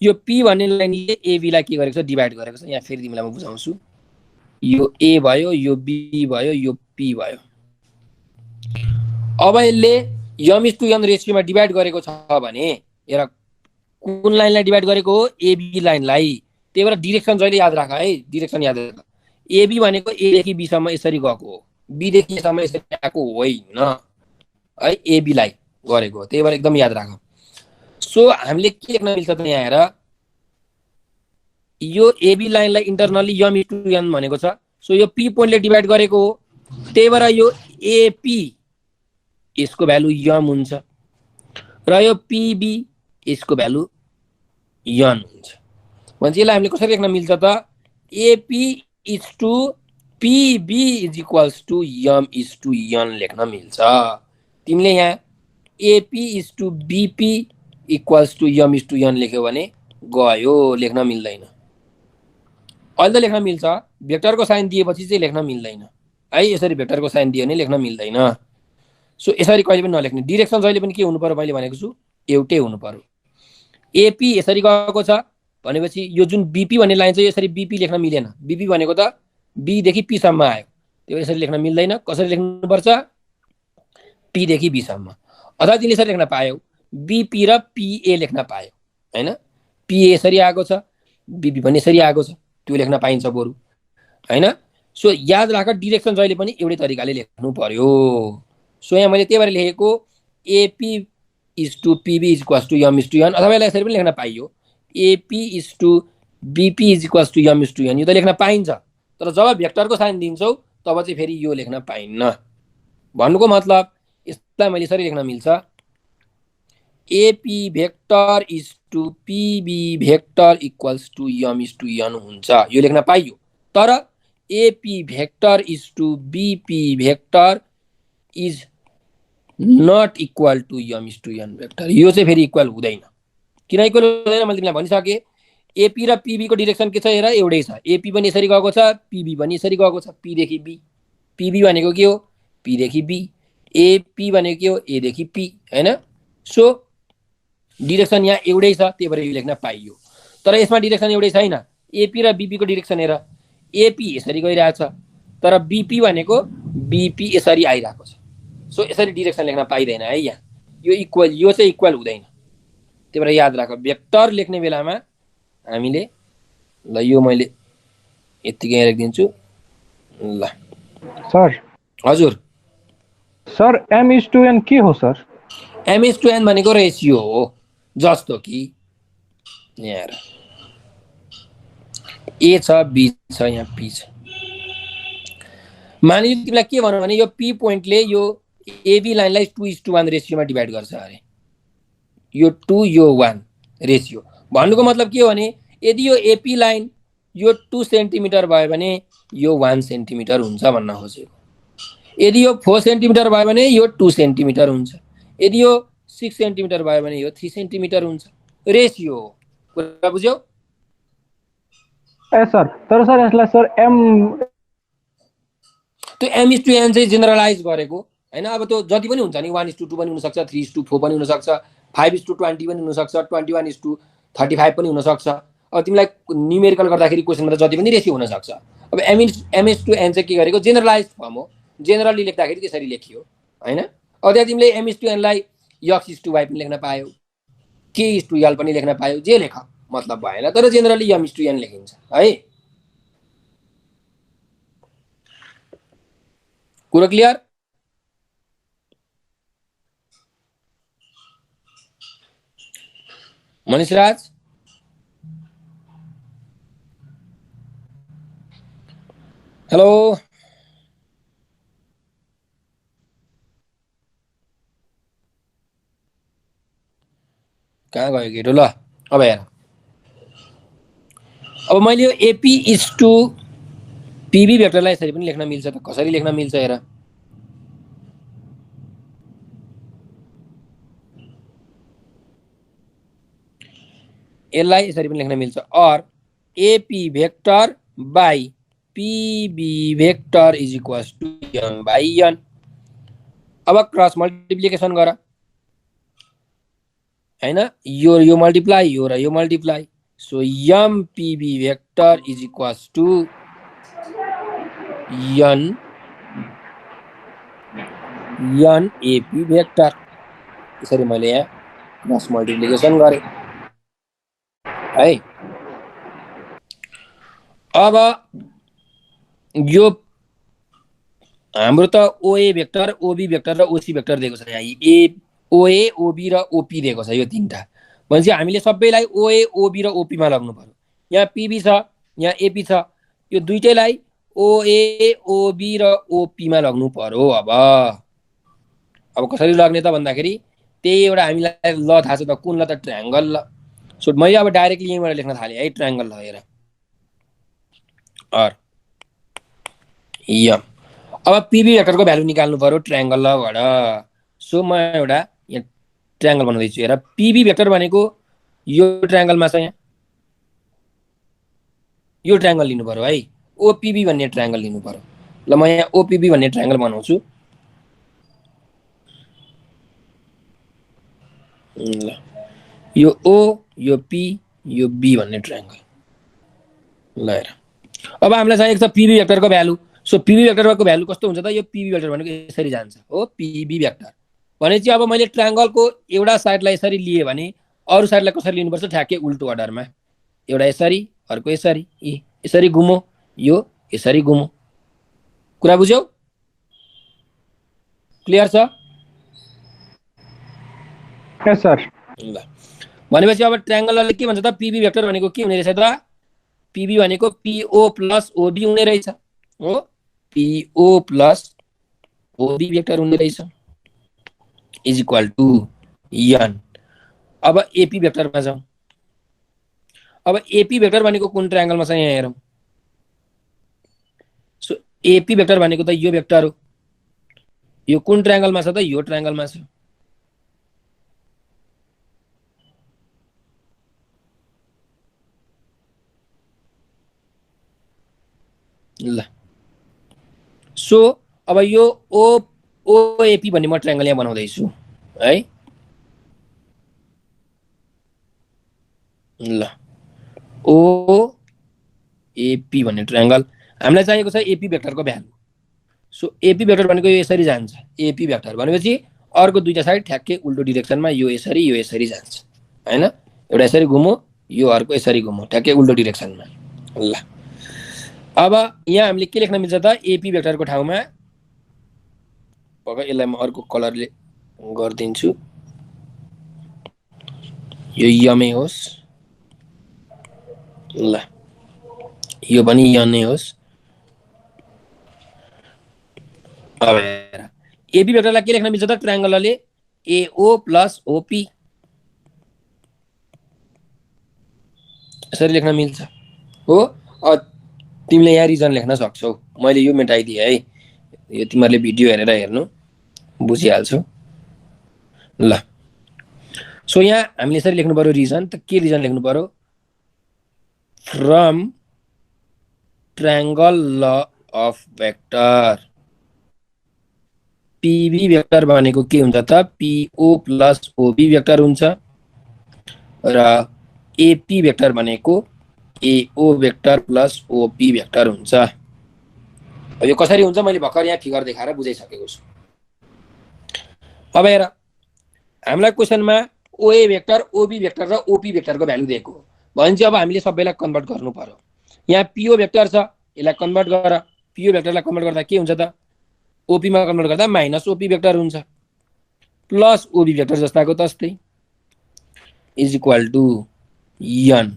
यो पी भन्ने लाइनले एबीलाई के गरेको छ, डिभाइड गरेको छ। यहाँ फेरि तिमीलाई म बुझाउँछु। यो ए भयो, यो बी भयो, यो पी भयो। अब यसले यम इज टु यन रेसियोमा डिभाइड गरेको छ भने हेर कुन लाइनलाई डिभाइड गरेको हो, एबी लाइनलाई। त्यही भएर डिरेक्सन जहिले याद राख है, डिरेक्सन याद राख। एबी भनेको ए देखि बी सम्म यसरी गएको हो, बी देखि ए सम्म यसरी आएको होइन है, एबीलाई गरेको। त्यही भएर एकदम याद राख। सो हामीले के लेख्न मिल्छ त, यहाँ हेर यो एबी लाइनलाई इन्टरनली यम इज टु यन भनेको छ। सो यो पी पोइन्टले डिभाइड गरेको हो, त्यही भएर यो एपी यसको भ्यालु यम हुन्छ र यो पीबी यसको भ्यालु यन हुन्छ। भनेपछि यसलाई हामीले कसरी लेख्न मिल्छ त, AP is to PB is equals to M is to N लेख्न मिल्छ। तिमीले यहाँ AP is to BP equals to M is to N लेख्यो भने गयो, लेख्न मिल्दैन। अहिले त लेख्न मिल्छ, भेक्टरको साइन दिएपछि चाहिँ लेख्न मिल्दैन है। यसरी भेक्टरको साइन दियो भने लेख्न मिल्दैन। सो यसरी कहिले पनि नलेख्ने, डिरेक्सन जहिले पनि के हुनु पर्यो, मैले भनेको छु एउटै हुनु पर्यो। एपी यसरी गएको छ भनेपछि यो जुन बीपी भन्ने लाइन चाहिँ यसरी बीपी लेख्न मिलेन। बीपी भनेको त बी देखि पी सम्म आयो, त्यो यसरी लेख्न मिल्दैन। कसरी लेख्नुपर्छ, पी देखि बी सम्म। अथवा तिमीले यसरी लेख्न पायौ, बीपी र पीए लेख्न पायो हैन। पीए यसरी आएको छ, बीपी पनि यसरी आएको छ, त्यो लेख्न पाइन्छ बरु हैन। सो याद राख, डिरेक्सन जहिले पनि एउटै तरिकाले लेख्नु पर्यो। सो यहाँ मैले त्यही भएर लेखेको AP is to PB is equals to M is to N, अथवा यसलाई यसरी पनि लेख्न पाइयो, AP is to BP is equals to M is to N. यो त लेख्न पाइन्छ, तर जब भेक्टरको साइन दिन्छौ तब चाहिँ फेरि यो लेख्न पाइन्न। भन्नुको मतलब यसलाई मैले यसरी लेख्न मिल्छ, AP vector is to PB vector equals to M is to N हुन्छ, यो लेख्न पाइयो। तर AP vector is to BP vector is not equal to M is to N vector, यो चाहिँ फेरि इक्वल हुँदैन। किन इक्वल हुँदैन मैले तिमीलाई भनिसकेँ। एपी र पीबी को डिरेक्सन के छ हेर, एउटै छ। एपी पनि यसरी गएको छ, पीबी पनि यसरी गएको छ, पी देखि बी। पीबी भनेको के हो, पी देखि बी। एपी भनेको के हो, ए देखि पी हैन। सो डिरेक्सन यहाँ एउटै छ, त्यही भएर यो लेख्न पाइयो। तर यसमा डिरेक्सन एउटै छैन। एपी र बीपी को डिरेक्सन हेर, एपी यसरी गइरहेछ, तर बीपी भनेको बीपी यसरी आइरहेको छ। सो यसरी डिरेक्सन लेख्न पाइदैन है यहाँ, यो इक्वल, यो चाहिँ इक्वल हुँदैन। त्यही भएर याद राख, भेक्टर लेख्ने बेलामा हामीले ल यो मैले यतिकै राखिदिन्छु ल। सर हजुर sir M is to N के हो sir? M is to N भनेको रेसियो हो, जस्तो कि यहाँ ए छ, बी छ, यहाँ पी छ। मानिलियो तिमीलाई के भन्नु भने यो पी पोइन्टले यो एबी लाइनलाई 2:1 रेसियोमा डिभाइड गर्छ अरे, यो 2 यो 1 रेसियो। भन्नुको मतलब के हो भने यदि यो एपी लाइन यो 2 सेन्टिमिटर भयो भने यो 1 सेन्टिमिटर हुन्छ भन्न खोजेको। यदि यो 4 सेन्टिमिटर भयो भने यो 2 सेन्टिमिटर हुन्छ। यदि यो 6 सेन्टिमिटर भयो भने यो 3 सेन्टिमिटर हुन्छ। रेसियो हो, कुरा बुझ्यौ? ए सर, तर सर यसलाई सर एम, त्यो एम इज टु एन चाहिँ जेनरलाइज गरेको हैन। अब त्यो जति पनि हुन्छ नि, 1:2 पनि हुनसक्छ, 3:4 पनि हुनसक्छ, 5:20 पनि हुनसक्छ, 21:35 पनि हुनसक्छ। अब तिमीलाई न्युमेरिकल गर्दाखेरि क्वेसनमा त जति पनि रेसियो हुनसक्छ। अब एम इज टु एन चाहिँ के गरेको, जेनरलाइज फर्म हो, जेनरली लेख्दाखेरि त्यसरी लेखियो हैन। अब त्यहाँ तिमीले एम इज टु एनलाई एक्स इज टु वाई पनि लेख्न पायौ, के इज टु यल पनि लेख्न पायौ, जे लेख मतलब भएन। तर generally M is to N लेखिन्छ है। कुरो क्लियर? मनीष राज हेलो कहाँ गयो केटो? ल अब हेर, अब मैले यो एपी इज टू पीबी भेक्टरलाई यसरी पनि लेख्न मिल्छ त। कसरी लेख्न मिल्छ हेर, यसलाई यसरी पनि लेख्न मिल्छ, or AP vector by PB vector is equals to M by N. अब क्रस मल्टिप्लिकेसन गर हैन, यो मल्टिप्लाई यो र यो multiply, so M PB vector is equals to N N AP vector. यसरी मैले यहाँ क्रस मल्टिप्लिकेसन गरेँ है। अब यो हाम्रो त ओए भेक्टर ओबी भेक्टर र ओसी भेक्टर दिएको छ। यहाँ ए ओए ओबी र ओपी दिएको छ, यो तीनटा। भनेपछि हामीले सबैलाई ओए ओबी र ओपीमा लग्नु पर्यो। यहाँ पीबी छ, यहाँ एपी छ, यो दुईटैलाई ओए ओबी र ओपीमा लग्नु पर्यो। अब कसरी लग्ने त भन्दाखेरि त्यही एउटा हामीलाई ल थाहा छ त, कुन ल त? ट्रायंगल ल। सो मैले अब डाइरेक्टली यहीँबाट लेख्न थालेँ है, ट्रायंगल ल। हेर अर यम। अब पीबी भेक्टरको भ्यालु निकाल्नु पर्यो ट्रायंगल लबाट। सो म एउटा यहाँ ट्रायंगल बनाउँदैछु। हेर, पीबी भेक्टर भनेको यो ट्रायंगलमा छ, यहाँ यो ट्रायंगल लिनु पर्यो है। ओपीबी भन्ने ट्रायंगल लिनु पर्यो। ल म यहाँ ओपीबी भन्ने ट्रायंगल बनाउँछु। ल यो ओ, यो पी, यो बी भन्ने ट्रायंगल। ल हेर, अब हामीलाई चाहिएको छ पीबी भेक्टरको भ्यालु। सो पीबी भेक्टरको भ्यालु कस्तो हुन्छ त? यो पीबी भेक्टर भनेको यसरी जान्छ हो, पीबी भेक्टर भनेपछि अब मैले ट्रायंगलको एउटा साइडलाई यसरी लिए भने अरू साइडलाई कसरी लिनुपर्छ? ठ्याक्कै उल्टो अर्डरमा। एउटा यसरी, अर्को यसरी, यसरी घुमो, यो यसरी घुमो। कुरा बुझ्यौ? क्लियर छ? Yes sir. ल भनेपछि अब ट्रायंगलले के भन्छ त? पीबी भेक्टर भनेको के हुने रहेछ त? पीबी भनेको पीओ प्लस ओबी हुने रहेछ हो, पीओ प्लस ओबी भेक्टर हुने रहेछ इज इक्वल टू एन। अब एपी भेक्टरमा जाउँ। अब एपी भेक्टर भनेको कुन ट्रायंगलमा छ? यहाँ हेरौँ। सो एपी भेक्टर भनेको त यो भेक्टर हो। यो कुन ट्रायंगलमा छ त? यो ट्रायंगलमा छ। ल सो अब यो ओएपी भन्ने म ट्रायंगल यहाँ बनाउँदैछु है। ल ओएपी भन्ने ट्रायंगल हामीलाई चाहिएको छ एपी भेक्टरको भ्यालु। सो एपी भेक्टर भनेको यो यसरी जान्छ। एपी भेक्टर भनेपछि अर्को दुईटा साइड ठ्याक्कै उल्टो डिरेक्सनमा, यो यसरी जान्छ हैन। एउटा यसरी घुमो, यो अर्को यसरी घुमो, ठ्याक्कै उल्टो डिरेक्सनमा। ल अब यहाँ हामीले के लेख्न मिल्छ त? एपी भेक्टरको ठाउँमा पक्का यसलाई म अर्को कलरले गरिदिन्छु। यो यमै होस्, ल यो पनि यनै होस्। अब हेर, एपी भेक्टरलाई के लेख्न मिल्छ त? ट्रायंगलले एओ प्लस ओपी यसरी लेख्न मिल्छ हो। तिमीले यहाँ रिजन लेख्न सक्छौ। मैले यो मेटाइदिएँ है, यो तिमीहरूले भिडियो हेरेर हेर्नु बुझिहाल्छौ। ल सो यहाँ हामीले यसरी लेख्नु पर्यो रिजन। त के रिजन लेख्नु पर्यो? From triangle law of vector PB vector भनेको के हुन्छ त? पीओ प्लस ओबी भेक्टर हुन्छ र एपी भेक्टर भनेको एओ भेक्टर प्लस ओपी भेक्टर हुन्छ। यो कसरी हुन्छ मैले भर्खर यहाँ फिगर देखाएर बुझाइसकेको छु। अब हेर, हामीलाई क्वेसनमा ओए भेक्टर ओबी भेक्टर र ओपी भेक्टरको भ्यालु दिएको हो भनेपछि अब हामीले सबैलाई कन्भर्ट गर्नु पर्यो। यहाँ पीओ भेक्टर छ, यसलाई कन्भर्ट गर। पीओ भेक्टरलाई कन्भर्ट गर्दा के हुन्छ त? ओपी मा कन्भर्ट गर्दा माइनस ओपी भेक्टर हुन्छ प्लस ओबी भेक्टर जस्ताको तस्तै इज इक्वल टु n।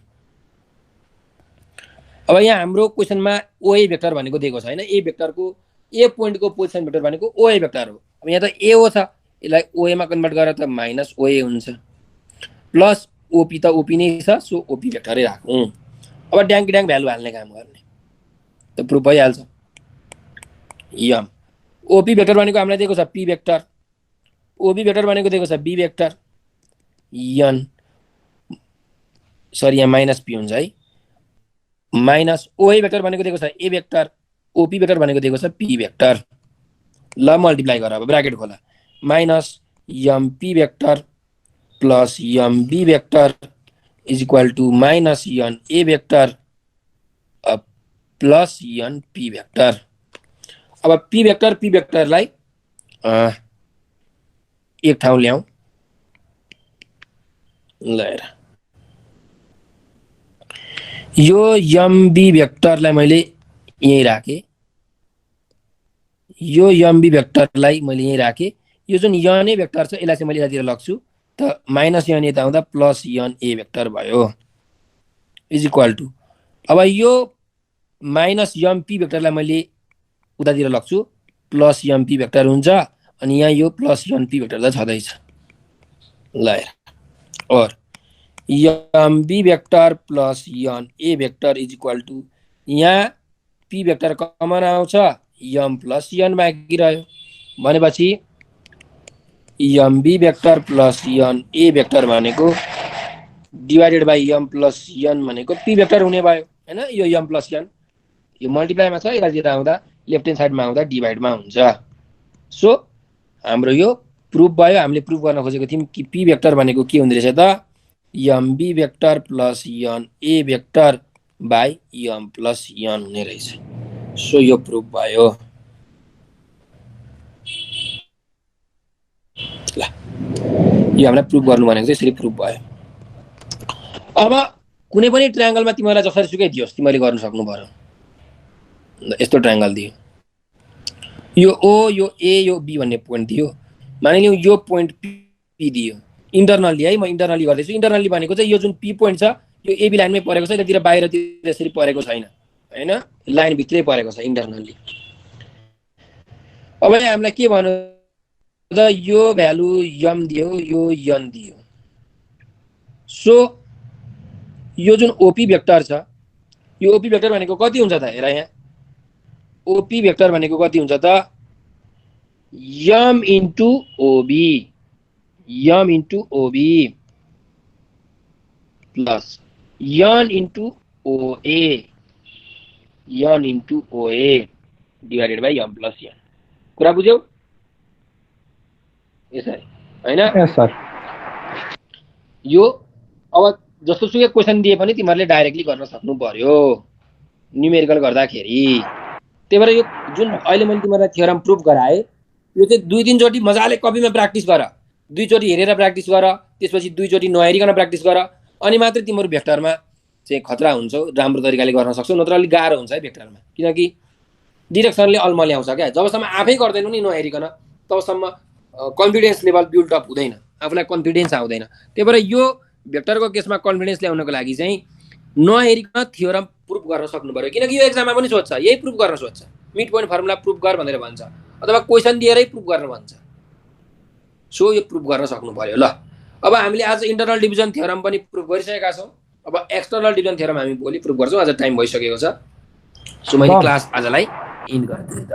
अब यहाँ हाम्रो क्वेसनमा ओए भेक्टर भनेको दिएको छ हैन, ए भेक्टरको ए पोइन्टको पोजिसन भेक्टर भनेको ओए भेक्टर हो। अब यहाँ त ए हो छ, यसलाई ओए मा कन्भर्ट गरेर त माइनस ओए हुन्छ प्लस ओपी त ओपी नै छ, सो ओपी भेक्टरै राखौँ। अब ड्याङ ड्याङ भ्यालु हाल्ने काम गर्ने त प्रुफ भइहाल्छ। यम ओपी भेक्टर भनेको हामीलाई दिएको छ पी भेक्टर, ओबी भेक्टर भनेको दिएको छ बी भेक्टर, एन सरी यहाँ माइनस पी हुन्छ है, माइनस ओए भेक्टर भनेको दिएको छ ए भेक्टर, ओपी भेक्टर भनेको दिएको छ पी भेक्टर। ल मल्टिप्लाई गर, अब ब्राकेट खोला, minus M P vector plus M B vector is equal to minus N A vector plus N P vector. अब पी भेक्टरलाई एक ठाउँ ल्याऊ ल, यो एमबी भेक्टरलाई मैले यही राखेँ, यो एमबी भेक्टरलाई मैले यही राखेँ। यो जुन एन ए भेक्टर छ यसलाई चाहिँ मैले यतातिर लग्छु त माइनस एन यता आउँदा प्लस एन ए भेक्टर भयो इज इक्वल टु, अब यो माइनस एमपी भेक्टरलाई मैले उतातिर लग्छु प्लस एमपी भेक्टर हुन्छ, अनि यहाँ यो प्लस एमपी भेक्टर त छँदैछ ल। और MB vector plus N A vector is equal to, यहाँ पी भेक्टर कमन आउँछ, एम प्लस एन बाँकी रह्यो भनेपछि MB vector plus N A vector भनेको divided by M plus N भनेको पी भेक्टर हुने भयो हैन। यो एम प्लस एन यो मल्टिप्लाईमा छ, यतातिर आउँदा लेफ्ट ह्यान्ड साइडमा आउँदा डिभाइडमा हुन्छ। सो हाम्रो यो प्रुफ भयो। हामीले प्रुफ गर्न खोजेको थियौँ कि पी भेक्टर भनेको के हुँदो रहेछ त MB vector plus N A vector by M plus N हुने रहेछ। सो यो प्रुफ भयो ल, यो हामीलाई प्रुफ गर्नु भनेको चाहिँ यसरी प्रुफ भयो। अब कुनै पनि ट्रायंगलमा तिमीलाई जसरी सुकै दियोस् तिमीले गर्न सक्नु पर्यो। यस्तो ट्रायंगल दियो, यो ओ यो ए यो बी भन्ने पोइन्ट दियो, मानिलिउँ यो पोइन्ट पी दियो इन्टरनली है, म इन्टरनली गर्दैछु। इन्टरनली भनेको चाहिँ यो जुन पी पोइन्ट छ यो एबी लाइनमै परेको छ, यतातिर बाहिरतिर यसरी परेको छैन हैन, लाइन भित्रै परेको छ इन्टरनली। अब हामीलाई के भन्नु त यो भ्यालु एम दियो यो एन दियो, सो यो जुन ओपी भेक्टर छ यो ओपी भेक्टर भनेको कति हुन्छ त हेर, यहाँ ओपी भेक्टर भनेको कति हुन्छ त M into OB, M into OB plus N into OA, N into OA divided by M plus N. कुरा बुझ्यौ यसरी हैन? Yes sir. यो अब जस्तो सुकै क्वेसन दिए पनि तिमीहरूले डाइरेक्टली गर्न सक्नु पर्यो न्युमेरिकल गर्दाखेरि। त्यही भएर यो जुन अहिले मैले तिमीहरूलाई थ्योरम प्रुफ गराएँ यो चाहिँ 2-3 चोटि मजाले कपीमा प्र्याक्टिस गर, 2 चोटि हेरेर प्र्याक्टिस गर, त्यसपछि 2 चोटि नहेरिकन प्र्याक्टिस गर, अनि मात्र तिम्रो भेक्टरमा चाहिँ खतरा हुन्छ, राम्रो तरिकाले गर्न सक्छौ। नत्र अलि गाह्रो हुन्छ है भेक्टरमा, किनकि डिरेक्सनले अल्मल्याउँछ क्या। जबसम्म आफै गर्दैनौ नि नहेरिकन तबसम्म कन्फिडेन्स लेभल बिल्ड अप हुँदैन, आफूलाई कन्फिडेन्स आउँदैन। त्यही भएर यो भेक्टरको केसमा कन्फिडेन्स ल्याउनको लागि चाहिँ नहेरिकन थ्योरम प्रुफ गर्न सक्नु पर्यो, किनकि यो एक्जाममा पनि सोध्छ, यही प्रुफ गर्न सोध्छ, मिड पोइन्ट फर्मुला प्रुफ गर भनेर भन्छ, अथवा क्वेसन दिएरै प्रुफ गर्न भन्छ। सो यो प्रुफ गर्न सक्नु पर्यो ल। अब हामीले आज इन्टरनल डिभिजन थ्योरम पनि प्रुफ गरिसकेका छौँ, अब एक्सटर्नल डिभिजन थ्योरम हामी भोलि प्रुफ गर्छौँ। आज टाइम भइसकेको छ, सो मैले क्लास आजलाई इन्ड गर्दिएँ।